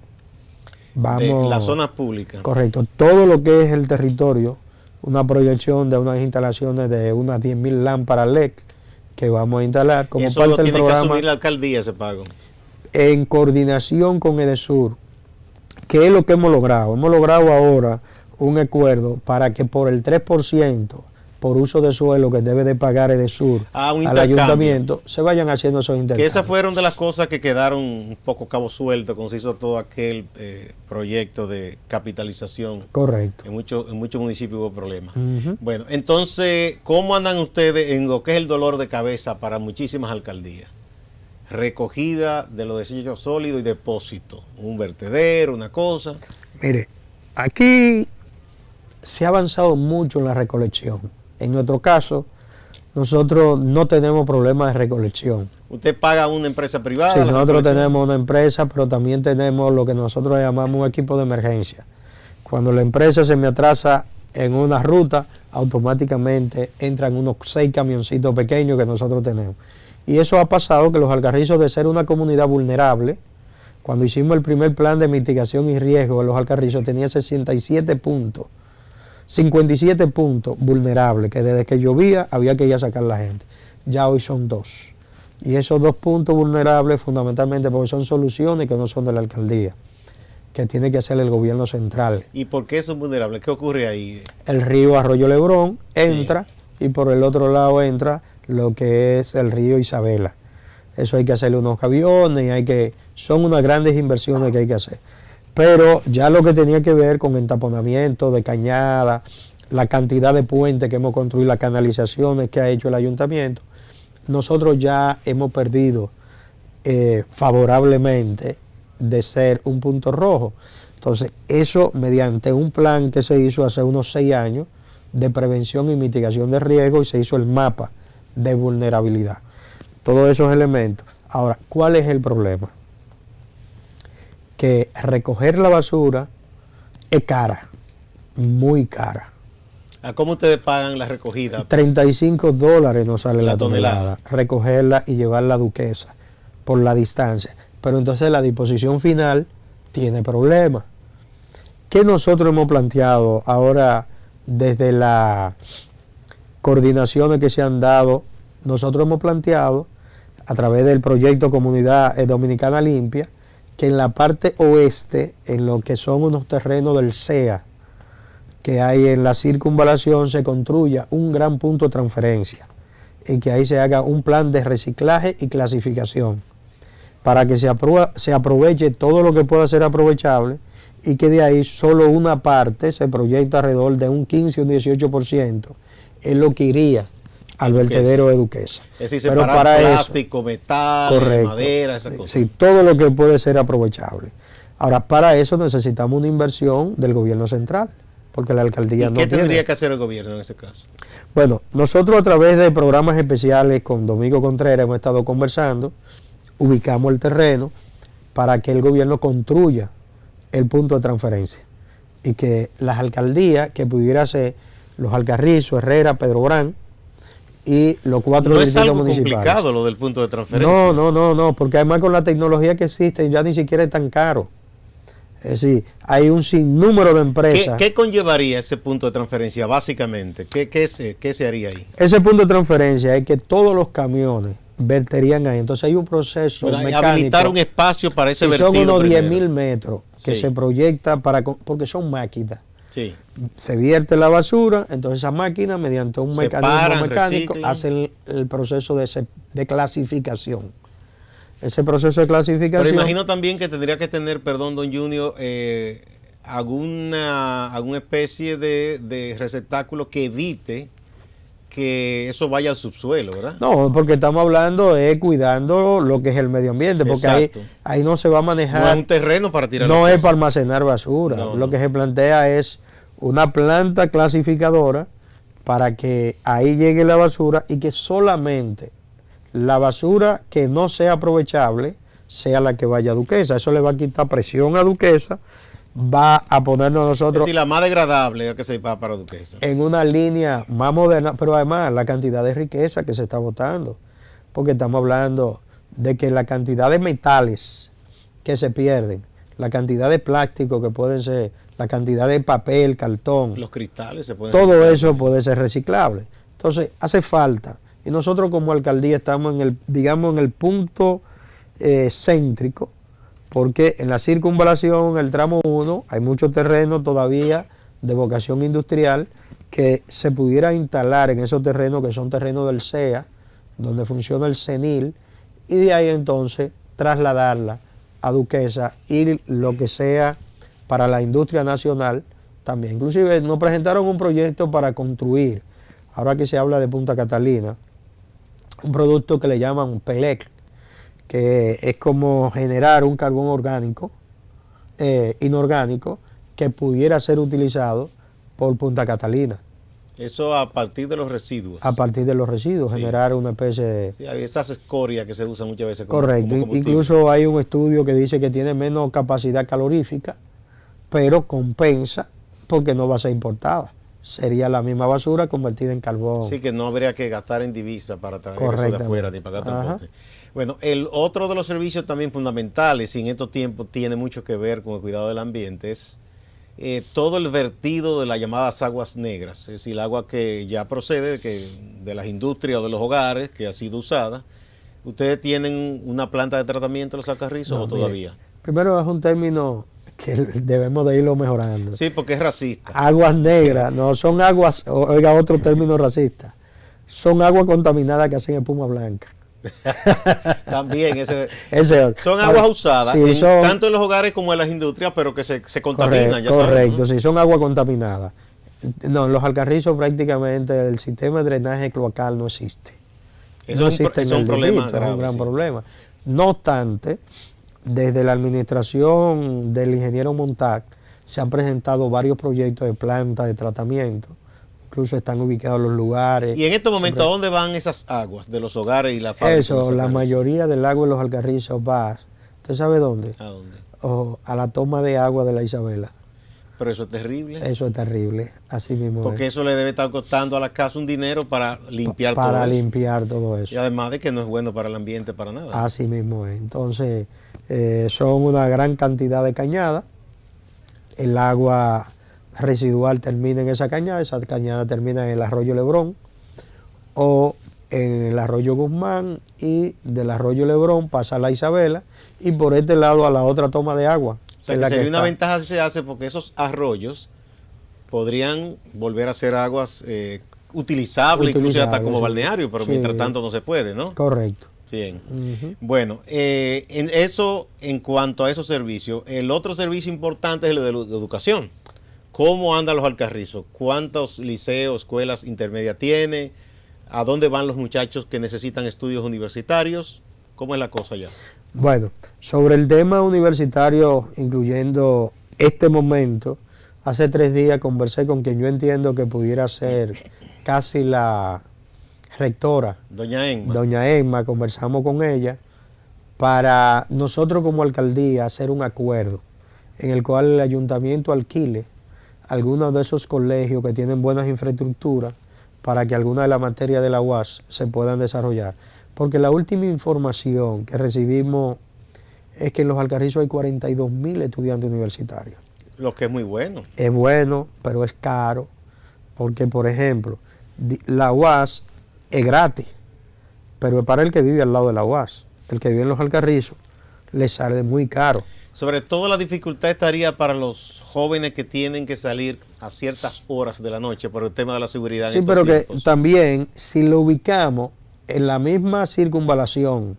De las zonas públicas. Correcto. Todo lo que es el territorio, una proyección de unas instalaciones de unas 10.000 lámparas LED que vamos a instalar como eso parte lo del tiene programa. Que asumir la alcaldía ese pago. En coordinación con Edesur. ¿Qué es lo que hemos logrado? Hemos logrado ahora un acuerdo para que por el 3% por uso de suelo que debe de pagar Edesur al ayuntamiento, se vayan haciendo esos intercambios. Que esas fueron de las cosas que quedaron un poco cabo suelto cuando se hizo todo aquel proyecto de capitalización. Correcto. En muchos municipios hubo problemas. Bueno, entonces, ¿cómo andan ustedes en lo que es el dolor de cabeza para muchísimas alcaldías? Recogida de los desechos sólidos y depósito, un vertedero, una cosa. Mire, aquí se ha avanzado mucho en la recolección. En nuestro caso, nosotros no tenemos problemas de recolección. ¿Usted paga a una empresa privada? Sí, nosotros tenemos una empresa, pero también tenemos lo que nosotros llamamos un equipo de emergencia. Cuando la empresa se me atrasa en una ruta, automáticamente entran unos 6 camioncitos pequeños que nosotros tenemos. Y eso ha pasado que Los Alcarrizos, de ser una comunidad vulnerable, cuando hicimos el primer plan de mitigación y riesgo en Los Alcarrizos, tenía 67 puntos. 57 puntos vulnerables, que desde que llovía había que ir a sacar la gente. Ya hoy son 2. Y esos 2 puntos vulnerables fundamentalmente porque son soluciones que no son de la alcaldía, que tiene que hacer el gobierno central. ¿Y por qué son vulnerables? ¿Qué ocurre ahí? El río Arroyo Lebrón entra, sí, y por el otro lado entra lo que es el río Isabela. Eso hay que hacerle unos aviones, son unas grandes inversiones que hay que hacer. Pero ya lo que tenía que ver con entaponamiento de cañada, la cantidad de puentes que hemos construido, las canalizaciones que ha hecho el ayuntamiento, nosotros ya hemos perdido favorablemente de ser un punto rojo. Entonces, eso mediante un plan que se hizo hace unos 6 años de prevención y mitigación de riesgo, y se hizo el mapa de vulnerabilidad. Todos esos elementos. Ahora, ¿cuál es el problema? Que recoger la basura es cara, muy cara. ¿A cómo ustedes pagan la recogida? $35 nos sale la tonelada. Recogerla y llevarla a Duquesa por la distancia. Pero entonces la disposición final tiene problemas. ¿Qué nosotros hemos planteado ahora desde las coordinaciones que se han dado? Nosotros hemos planteado a través del proyecto Comunidad Dominicana Limpia que en la parte oeste, en lo que son unos terrenos del CEA que hay en la circunvalación, se construya un gran punto de transferencia y que ahí se haga un plan de reciclaje y clasificación para que se aproveche todo lo que pueda ser aprovechable, y que de ahí solo una parte se proyecta alrededor de un 15 o un 18% es lo que iría al vertedero de Duquesa. Es decir, separar plástico, metal, madera, esas cosas. Sí, todo lo que puede ser aprovechable. Ahora, para eso necesitamos una inversión del gobierno central, porque la alcaldía no tiene. ¿Qué tendría que hacer el gobierno en ese caso? Bueno, nosotros a través de programas especiales con Domingo Contreras hemos estado conversando, ubicamos el terreno para que el gobierno construya el punto de transferencia y que las alcaldías, que pudiera ser Los Alcarrizos, Herrera, Pedro Brán, y los 4 distritos municipales. No es algo complicado lo del punto de transferencia. No, porque además con la tecnología que existe ya ni siquiera es tan caro. Es decir, hay un sinnúmero de empresas. ¿Qué conllevaría ese punto de transferencia básicamente? ¿Qué se haría ahí? Ese punto de transferencia es que todos los camiones verterían ahí. Entonces hay un proceso mecánico. Habilitar un espacio para ese vertido. Son unos 10.000 metros que se proyecta porque son máquinas. Sí. Se vierte la basura, entonces esa máquina mediante un mecanismo mecánico hace el proceso de clasificación. Ese proceso de clasificación. Pero imagino también que tendría que tener, perdón, don Junior, alguna especie de receptáculo que evite que eso vaya al subsuelo, ¿verdad? No, porque estamos hablando cuidando lo que es el medio ambiente, porque ahí no se va a manejar. No es un terreno para tirar. No es para almacenar basura. Lo que se plantea es una planta clasificadora para que ahí llegue la basura y que solamente la basura que no sea aprovechable sea la que vaya a Duquesa. Eso le va a quitar presión a Duquesa, va a ponernos a nosotros... Es decir, la más degradable es que se va para Duquesa. En una línea más moderna, pero además la cantidad de riqueza que se está botando, porque estamos hablando de que la cantidad de metales que se pierden, la cantidad de plástico que pueden ser, la cantidad de papel, cartón, los cristales se pueden todo reciclar. Eso puede ser reciclable. Entonces hace falta, y nosotros como alcaldía estamos en el punto céntrico, porque en la circunvalación, el tramo 1, hay mucho terreno todavía de vocación industrial que se pudiera instalar en esos terrenos que son terrenos del CEA, donde funciona el CENIL, y de ahí entonces trasladarla a Duquesa y lo que sea para la industria nacional también. Inclusive nos presentaron un proyecto para construir, ahora que se habla de Punta Catalina, un producto que le llaman PELEC, que es como generar un carbón orgánico, inorgánico, que pudiera ser utilizado por Punta Catalina. Eso a partir de los residuos. A partir de los residuos, sí. Generar una especie de... Sí, hay esas escorias que se usan muchas veces como, correcto, como incluso hay un estudio que dice que tiene menos capacidad calorífica, pero compensa porque no va a ser importada. Sería la misma basura convertida en carbón. Sí, que no habría que gastar en divisa para traer eso de afuera ni pagar transporte. Bueno, el otro de los servicios también fundamentales, y en estos tiempos tiene mucho que ver con el cuidado del ambiente, es todo el vertido de las llamadas aguas negras, es decir, el agua que ya procede de las industrias o de los hogares, que ha sido usada. ¿Ustedes tienen una planta de tratamiento de los Alcarrizos o todavía? Mire, primero es un término que debemos de irlo mejorando. Sí, porque es racista. Aguas negras, no, son aguas, oiga otro término racista, son aguas contaminadas que hacen espuma blanca. También, son aguas usadas, sí, tanto en los hogares como en las industrias, pero que se contaminan. Correcto, ¿no? Sí, son aguas contaminadas. No, en los Alcarrizos prácticamente el sistema de drenaje cloacal no existe. Eso es un problema grave. Es un gran problema. No obstante, desde la administración del ingeniero Montac se han presentado varios proyectos de planta de tratamiento, incluso están ubicados los lugares. ¿Y en estos momentos a dónde van esas aguas de los hogares y la fábrica? Eso, la mayoría del agua de los Alcarrizos va, ¿usted sabe dónde? ¿A dónde? A la toma de agua de la Isabela. Pero eso es terrible. Eso es terrible, así mismo. Porque eso le debe estar costando a la casa un dinero para limpiar todo eso. Para limpiar todo eso. Y además de que no es bueno para el ambiente para nada. Así mismo es. Entonces, son una gran cantidad de cañadas. El agua residual termina en esa cañada termina en el arroyo Lebrón o en el arroyo Guzmán, y del arroyo Lebrón pasa a la Isabela y por este lado a la otra toma de agua. O sea, que sería una ventaja si se hace, porque esos arroyos podrían volver a ser aguas utilizables, incluso hasta como balneario, pero sí, mientras tanto no se puede, ¿no? Correcto. Bien. Bueno, en cuanto a esos servicios, el otro servicio importante es el de educación. ¿Cómo andan los Alcarrizos? ¿Cuántos liceos, escuelas intermedias tiene? ¿A dónde van los muchachos que necesitan estudios universitarios? ¿Cómo es la cosa ya? Bueno, sobre el tema universitario, incluyendo este momento, hace 3 días conversé con quien yo entiendo que pudiera ser casi la rectora. Doña Emma. Doña Emma, conversamos con ella para nosotros como alcaldía hacer un acuerdo en el cual el ayuntamiento alquile algunos de esos colegios que tienen buenas infraestructuras para que algunas de las materias de la UAS se puedan desarrollar. Porque la última información que recibimos es que en Los Alcarrizos hay 42.000 estudiantes universitarios. Lo que es muy bueno. Es bueno, pero es caro, porque, por ejemplo, la UAS es gratis, pero es para el que vive al lado de la UAS. El que vive en Los Alcarrizos le sale muy caro. Sobre todo la dificultad estaría para los jóvenes que tienen que salir a ciertas horas de la noche por el tema de la seguridad. Sí, pero que también, si lo ubicamos en la misma circunvalación,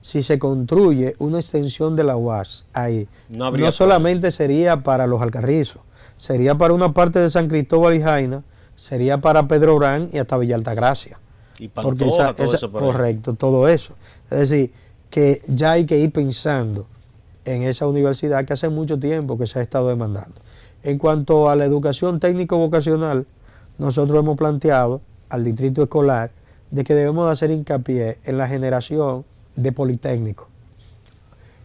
si se construye una extensión de la UAS ahí, no solamente sería para Los Alcarrizos, sería para una parte de San Cristóbal y Jaina, sería para Pedro Orán y hasta Villa Altagracia. Y Pantoja, todo eso por ahí. Correcto, todo eso. Es decir, que ya hay que ir pensando en esa universidad que hace mucho tiempo que se ha estado demandando. En cuanto a la educación técnico-vocacional, nosotros hemos planteado al distrito escolar de que debemos de hacer hincapié en la generación de politécnicos.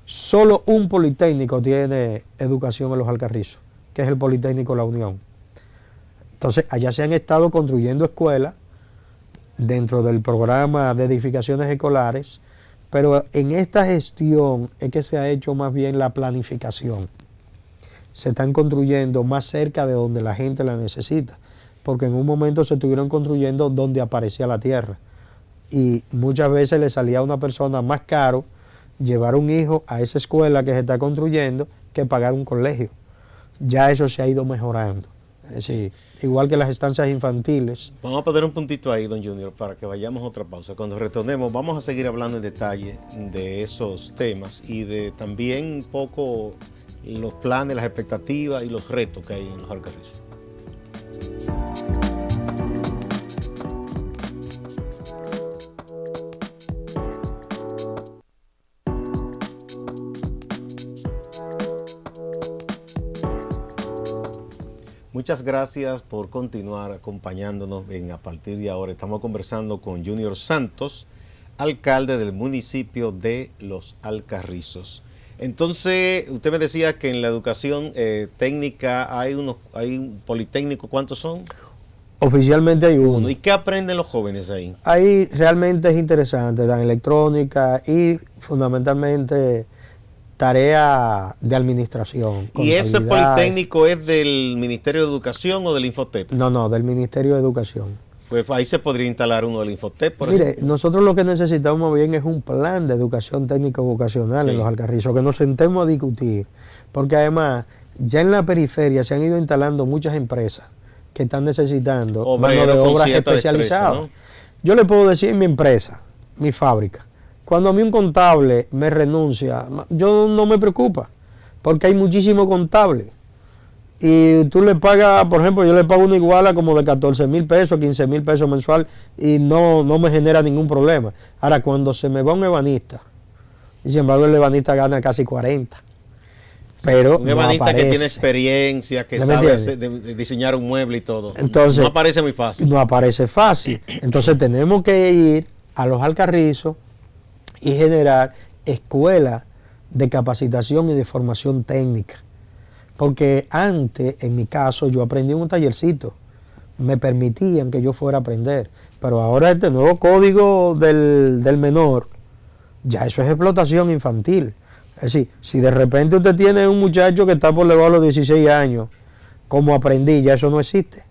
Solo un politécnico tiene educación en Los Alcarrizos, que es el Politécnico La Unión. Entonces, allá se han estado construyendo escuelas dentro del programa de edificaciones escolares, pero en esta gestión es que se ha hecho más bien la planificación. Se están construyendo más cerca de donde la gente la necesita, porque en un momento se estuvieron construyendo donde aparecía la tierra. Y muchas veces le salía a una persona más caro llevar un hijo a esa escuela que se está construyendo que pagar un colegio. Ya eso se ha ido mejorando. Es decir, igual que las estancias infantiles. Vamos a poner un puntito ahí, don Junior, para que vayamos a otra pausa. Cuando retornemos vamos a seguir hablando en detalle de esos temas y de también un poco los planes, las expectativas y los retos que hay en Los Alcarrizos. Muchas gracias por continuar acompañándonos a partir de ahora. Estamos conversando con Junior Santos, alcalde del municipio de Los Alcarrizos. Entonces, usted me decía que en la educación técnica hay un politécnico, ¿cuántos son? Oficialmente hay uno. ¿Y qué aprenden los jóvenes ahí? Ahí realmente es interesante, dan electrónica y fundamentalmente tarea de administración. ¿Y ese politécnico es del Ministerio de Educación o del Infotep? No, del Ministerio de Educación. Pues ahí se podría instalar uno del Infotep, por Mire, ejemplo. nosotros lo que necesitamos bien es un plan de educación técnico-vocacional en Los Alcarrizos, que nos sentemos a discutir, porque además ya en la periferia se han ido instalando muchas empresas que están necesitando mano de obras especializadas. ¿No? Yo le puedo decir en mi empresa, mi fábrica, cuando a mí un contable me renuncia, yo no me preocupa, porque hay muchísimos contables. Y tú le pagas, por ejemplo, yo le pago una iguala como de 14,000 pesos, 15,000 pesos mensual y no me genera ningún problema. Ahora, cuando se me va un ebanista, y sin embargo el ebanista gana casi 40. Pero un ebanista que tiene experiencia, que sabe diseñar un mueble y todo. Entonces, no aparece muy fácil. No aparece fácil. Entonces tenemos que ir a Los Alcarrizos y generar escuelas de capacitación y de formación técnica. Porque antes, en mi caso, yo aprendí en un tallercito. Me permitían que yo fuera a aprender. Pero ahora este nuevo código del menor, ya eso es explotación infantil. Es decir, si de repente usted tiene un muchacho que está por debajo de los 16 años, como aprendí, ya eso no existe.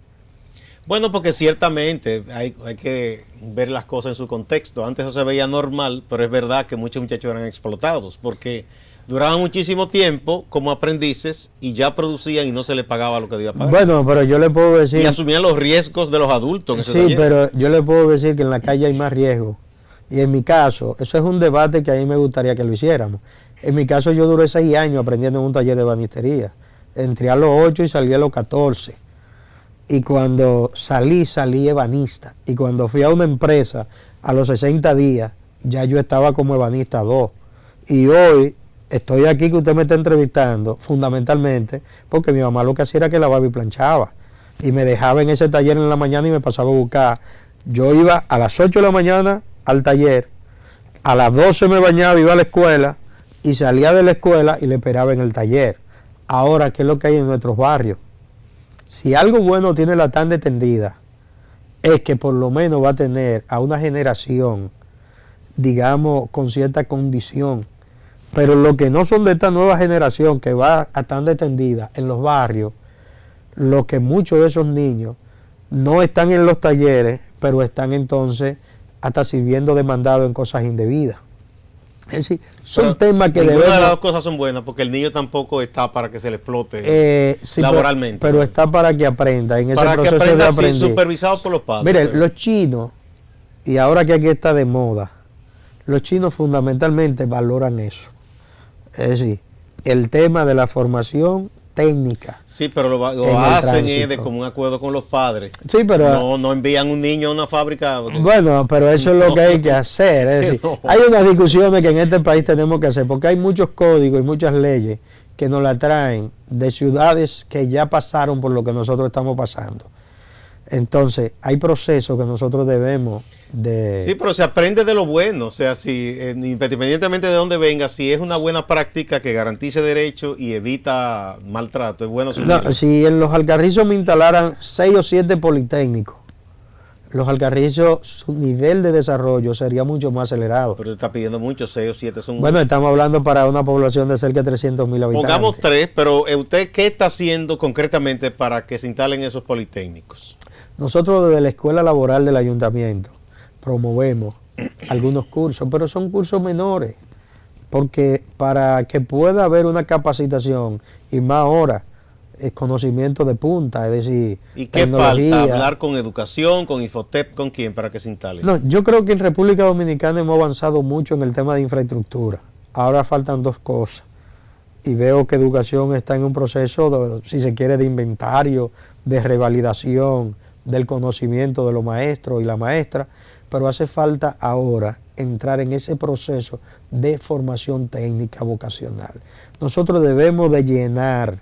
Bueno, porque ciertamente hay que ver las cosas en su contexto. Antes eso se veía normal, pero es verdad que muchos muchachos eran explotados, porque duraban muchísimo tiempo como aprendices y ya producían y no se les pagaba lo que debía pagar. Bueno, pero yo le puedo decir... Y asumían los riesgos de los adultos en ese taller. Pero yo le puedo decir que en la calle hay más riesgo. Y en mi caso, eso es un debate que a mí me gustaría que lo hiciéramos. En mi caso yo duré 6 años aprendiendo en un taller de ebanistería. Entré a los 8 y salí a los 14. Y cuando salí ebanista. Y cuando fui a una empresa a los 60 días, ya yo estaba como ebanista 2. Y hoy estoy aquí que usted me está entrevistando, fundamentalmente, porque mi mamá lo que hacía era que lavaba y planchaba. Y me dejaba en ese taller en la mañana y me pasaba a buscar. Yo iba a las 8 de la mañana al taller, a las 12 me bañaba, iba a la escuela, y salía de la escuela y le esperaba en el taller. Ahora, ¿qué es lo que hay en nuestros barrios? Si algo bueno tiene la tanda tendida, es que por lo menos va a tener a una generación, digamos, con cierta condición, Pero lo que no son de esta nueva generación que va a tan extendida en los barrios, lo que muchos de esos niños no están en los talleres, pero están entonces hasta sirviendo de mandado en cosas indebidas. Es decir, son temas que ninguna debemos... de las dos cosas son buenas, porque el niño tampoco está para que se le explote sí, laboralmente. Pero está para que aprenda, en ese para proceso que aprenda, de aprender. sí, supervisado por los padres. Mire, los chinos, y ahora que aquí está de moda, los chinos fundamentalmente valoran eso. Es decir, el tema de la formación técnica. Sí, pero lo hacen de común acuerdo con los padres. Sí, pero no envían un niño a una fábrica. Bueno, pero eso es lo que hay que hacer. Es decir, hay unas discusiones que en este país tenemos que hacer, porque hay muchos códigos y muchas leyes que nos la traen de ciudades que ya pasaron por lo que nosotros estamos pasando. Entonces, hay procesos que nosotros debemos de... Sí, pero se aprende de lo bueno, o sea, si independientemente de dónde venga, si es una buena práctica que garantice derechos y evita maltrato, es bueno asumirlo. No, si en los Alcarrizos me instalaran 6 o 7 politécnicos, los Alcarrizos, su nivel de desarrollo sería mucho más acelerado. Pero te está pidiendo mucho, 6 o 7 son... Bueno, estamos hablando para una población de cerca de 300,000 habitantes. Pongamos 3, pero ¿usted qué está haciendo concretamente para que se instalen esos politécnicos? Nosotros desde la Escuela Laboral del Ayuntamiento promovemos algunos cursos, pero son cursos menores, porque para que pueda haber una capacitación y más ahora, conocimiento de punta, es decir, ¿y qué falta? ¿Hablar con educación, con Infotep, con quién para que se instale? No, yo creo que en República Dominicana hemos avanzado mucho en el tema de infraestructura. Ahora faltan 2 cosas. Y veo que educación está en un proceso, si se quiere, de inventario, de revalidación del conocimiento de los maestros y la maestra, pero hace falta ahora entrar en ese proceso de formación técnica vocacional. Nosotros debemos de llenar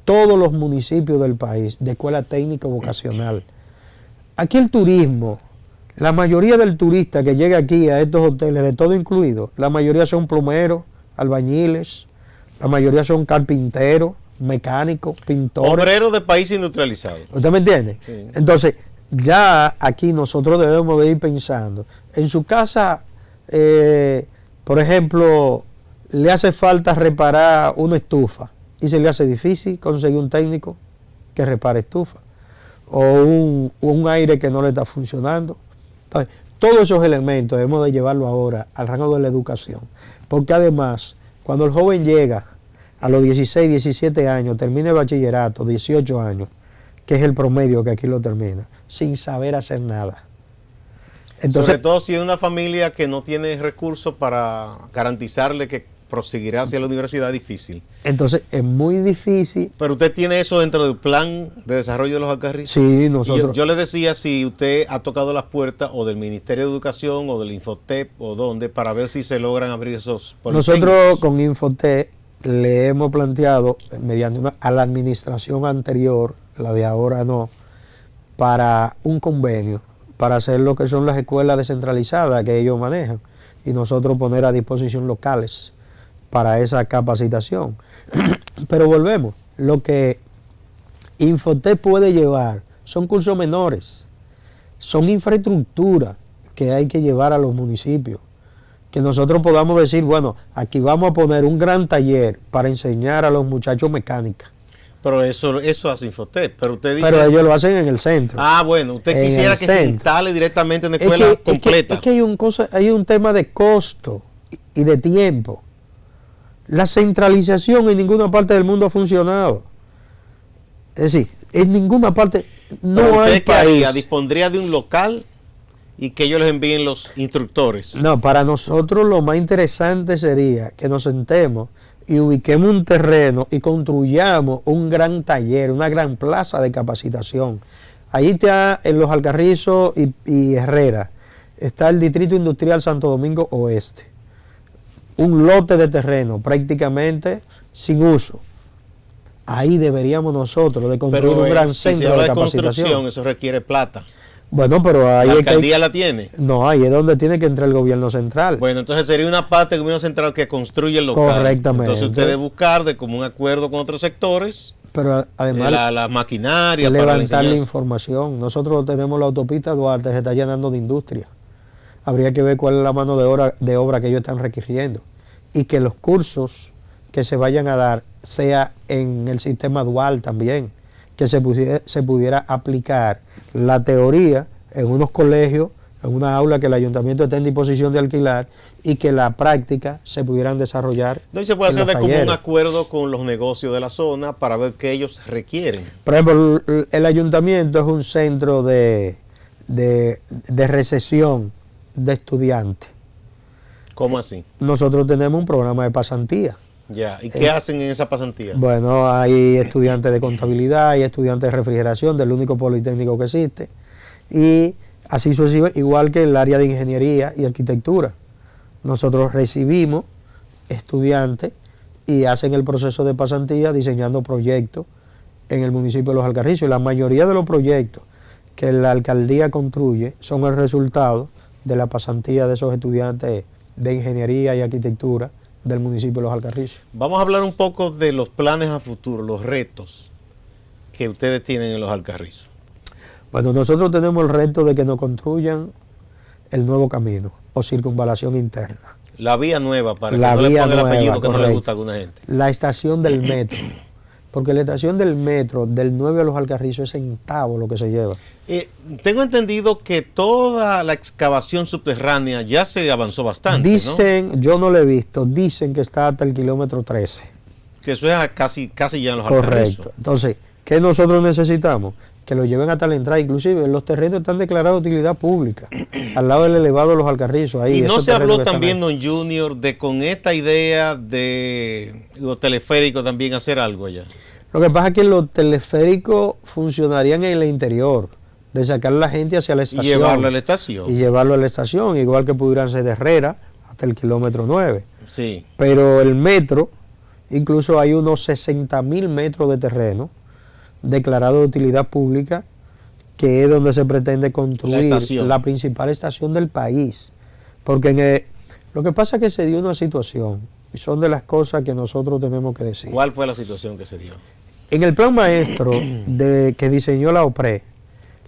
todos los municipios del país de escuela técnica vocacional. Aquí el turismo, la mayoría del turista que llega aquí a estos hoteles, de todo incluido, la mayoría son plomeros, albañiles, la mayoría son carpinteros, mecánicos, pintores. Obreros de país industrializado. ¿Usted me entiende? Sí. Entonces, ya aquí nosotros debemos de ir pensando. En su casa, por ejemplo, le hace falta reparar una estufa y se le hace difícil conseguir un técnico que repare estufa. O un aire que no le está funcionando. Entonces, todos esos elementos debemos de llevarlo ahora al rango de la educación. Porque además, cuando el joven llega a los 16, 17 años, termina el bachillerato, 18 años, que es el promedio que aquí lo termina, sin saber hacer nada. Entonces, sobre todo si es una familia que no tiene recursos para garantizarle que proseguirá hacia la universidad, difícil. Entonces, es muy difícil. Pero usted tiene eso dentro del plan de desarrollo de los Alcarrizos. Sí, nosotros. Yo le decía si usted ha tocado las puertas o del Ministerio de Educación o del Infotep o dónde, para ver si se logran abrir esos politécnicos. Nosotros con Infotep le hemos planteado, mediante a la administración anterior, la de ahora no, para un convenio, para hacer lo que son las escuelas descentralizadas que ellos manejan y nosotros poner a disposición locales para esa capacitación. Pero volvemos, lo que Infotep puede llevar son cursos menores, son infraestructura que hay que llevar a los municipios. Que nosotros podamos decir, bueno, aquí vamos a poner un gran taller para enseñar a los muchachos mecánica. Pero eso hace Infotep, pero usted dice... Pero ellos lo hacen en el centro. Ah, bueno, usted quisiera que se instale directamente en la escuela completa. Es que hay un tema de costo y de tiempo. La centralización en ninguna parte del mundo ha funcionado. Es decir, en ninguna parte no hay ¿qué haría? país. ¿Dispondría de un local y que ellos les envíen los instructores? No, para nosotros lo más interesante sería que nos sentemos y ubiquemos un terreno y construyamos un gran taller, una gran plaza de capacitación. Ahí está en Los Alcarrizos y Herrera, está el Distrito Industrial Santo Domingo Oeste. Un lote de terreno prácticamente sin uso. Ahí deberíamos nosotros de construir un gran centro de capacitación. Eso requiere plata. Bueno, pero ahí ¿la alcaldía la tiene? No, ahí es donde tiene que entrar el gobierno central. Bueno, entonces sería una parte del gobierno central que construye el local. Correctamente. Entonces usted debe buscar de común acuerdo con otros sectores, pero además la maquinaria para levantar la enseñanza. información. Nosotros tenemos la autopista Duarte, se está llenando de industria. Habría que ver cuál es la mano de obra que ellos están requiriendo. y que los cursos que se vayan a dar sea en el sistema dual también, que se pudiera aplicar la teoría en unos colegios, en una aula que el ayuntamiento esté en disposición de alquilar, y que la práctica se pudieran desarrollar. No, y se puede en hacer los de común talleres. acuerdo con los negocios de la zona para ver qué ellos requieren. Por ejemplo, el ayuntamiento es un centro de recepción de estudiantes. ¿Cómo así? Nosotros tenemos un programa de pasantía. Ya, ¿y qué hacen en esa pasantía? Bueno, hay estudiantes de contabilidad, hay estudiantes de refrigeración, del único politécnico que existe, y así sucesivamente, igual que el área de ingeniería y arquitectura. Nosotros recibimos estudiantes y hacen el proceso de pasantía diseñando proyectos en el municipio de Los Alcarrizos, y la mayoría de los proyectos que la alcaldía construye son el resultado de la pasantía de esos estudiantes de ingeniería y arquitectura del municipio de Los Alcarrizos. Vamos a hablar un poco de los planes a futuro, los retos que ustedes tienen en Los Alcarrizos. Bueno, nosotros tenemos el reto de que nos construyan el nuevo camino o circunvalación interna. La vía nueva, para que La no le vía ponga el nueva, apellido que no le correcto. gusta a alguna gente. La estación del metro, porque la estación del metro del 9 a Los Alcarrizos es centavo lo que se lleva. Tengo entendido que toda la excavación subterránea ya se avanzó bastante, Dicen, ¿no? yo no lo he visto, dicen que está hasta el kilómetro 13. Que eso es casi ya en Los Alcarrizos. Correcto. Entonces, ¿qué nosotros necesitamos? Que lo lleven hasta la entrada. Inclusive los terrenos están declarados de utilidad pública, al lado del elevado de Los Alcarrizos. Ahí, Y no esos se terrenos habló que están también, ahí. don Junior, de con esta idea de los teleféricos también hacer algo allá. Lo que pasa es que los teleféricos funcionarían en el interior, de sacar a la gente hacia la Y estación. llevarlo a la estación. Y llevarlo a la estación, igual que pudieran ser de Herrera hasta el kilómetro 9. Sí. Pero el metro, incluso hay unos 60.000 metros de terreno declarado de utilidad pública, que es donde se pretende construir estación. la principal estación del país. Porque lo que pasa es que se dio una situación, y son de las cosas que nosotros tenemos que decir. ¿Cuál fue la situación que se dio? En el plan maestro que diseñó la OPRE,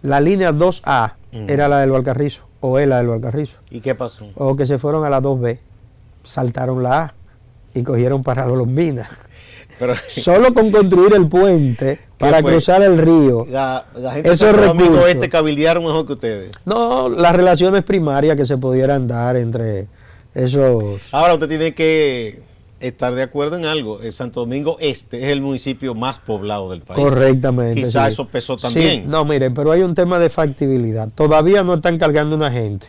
la línea 2A era la del Alcarrizo, o es la del Alcarrizo. ¿Y qué pasó? O que se fueron a la 2B, saltaron la A y cogieron para Lombina. Pero Solo con construir el puente para fue? cruzar el río. la gente de Esos Santo Domingo recursos. Este cabildearon mejor que ustedes. No, las relaciones primarias que se pudieran dar entre esos. Ahora usted tiene que estar de acuerdo en algo. El Santo Domingo Este es el municipio más poblado del país. Correctamente. Quizás sí. eso pesó Sí, también. no, mire, pero hay un tema de factibilidad. Todavía no están cargando una gente.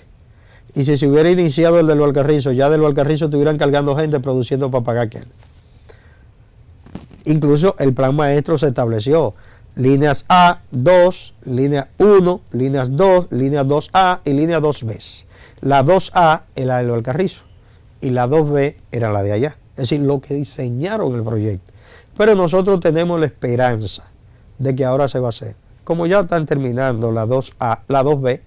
Y si se hubiera iniciado el de los Alcarrizos, ya de los Alcarrizos estuvieran cargando gente produciendo para pagar aquel. Incluso el plan maestro se estableció. Líneas A, 2, línea 1, líneas 2, línea 2A y línea 2B. La 2A era la de los Alcarrizos y la 2B era la de allá. Es decir, lo que diseñaron el proyecto. Pero nosotros tenemos la esperanza de que ahora se va a hacer. Como ya están terminando la 2A, la 2B,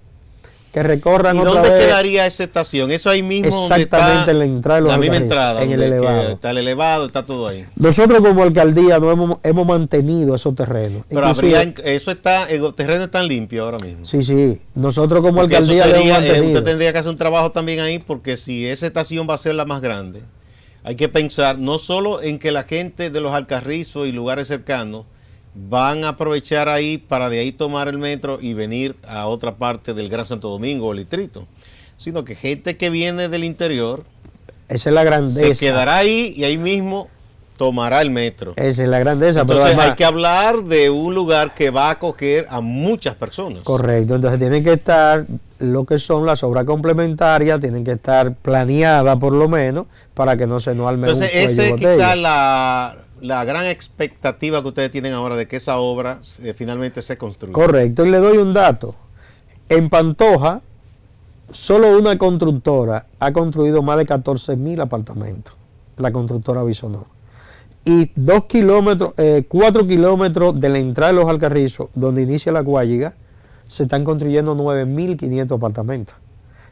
que recorran ¿Y otra dónde vez. quedaría esa estación? Eso ahí mismo Exactamente donde está en la entrada de los la misma Alcarrizos, entrada, en el donde que elevado. está el elevado, está todo ahí. Nosotros como alcaldía no hemos mantenido esos terrenos. Pero Inclusive- eso está, el terreno está limpio ahora mismo. Sí, sí. Nosotros como Porque eso alcaldía lo hemos sería, mantenido. usted tendría que hacer un trabajo también ahí, porque si esa estación va a ser la más grande, hay que pensar no solo en que la gente de los Alcarrizos y lugares cercanos van a aprovechar ahí para de ahí tomar el metro y venir a otra parte del Gran Santo Domingo o el distrito, sino que gente que viene del interior Esa es la grandeza. se quedará ahí y ahí mismo tomará el metro. Esa es la grandeza. Pero Entonces además, hay que hablar de un lugar que va a acoger a muchas personas. correcto. Entonces tienen que estar lo que son las obras complementarias, tienen que estar planeadas por lo menos para que no se nos arme Entonces un cuello ese de es botella. quizás la gran expectativa que ustedes tienen ahora de que esa obra finalmente se construya. Correcto. Y le doy un dato. En Pantoja, solo una constructora ha construido más de 14.000 apartamentos. La constructora Bisonó. Y 4 kilómetros de la entrada de los Alcarrizos, donde inicia la Guayiga, se están construyendo 9.500 apartamentos.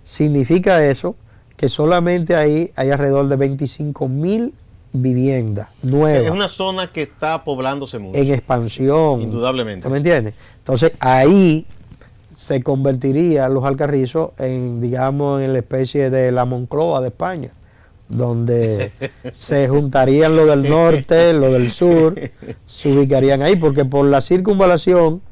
Significa eso que solamente ahí hay alrededor de 25.000 viviendas O sea, nuevas es una zona que está poblándose mucho. en expansión. Indudablemente. ¿Tú me entiendes? Entonces ahí se convertiría los Alcarrizos en, digamos, en la especie de la Moncloa de España, donde se juntarían lo del norte, lo del sur, se ubicarían ahí, porque por la circunvalación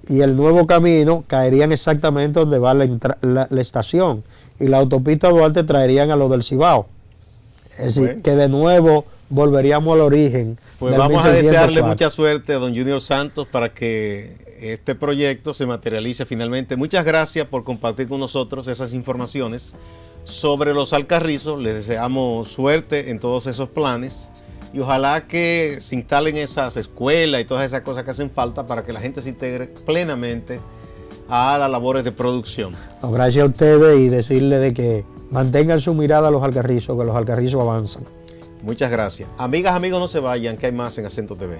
y el nuevo camino caerían exactamente donde va la estación, y la autopista Duarte traerían a lo del Cibao. Es decir, que de nuevo volveríamos al origen. Pues vamos a desearle mucha suerte a don Junior Santos para que este proyecto se materialice finalmente. Muchas gracias por compartir con nosotros esas informaciones sobre los Alcarrizos. Les deseamos suerte en todos esos planes y ojalá que se instalen esas escuelas y todas esas cosas que hacen falta para que la gente se integre plenamente a las labores de producción. No, gracias a ustedes, y decirles de que mantengan su mirada a los Alcarrizos, que los Alcarrizos avanzan. Muchas gracias. Amigas, amigos, no se vayan, que hay más en Acento TV.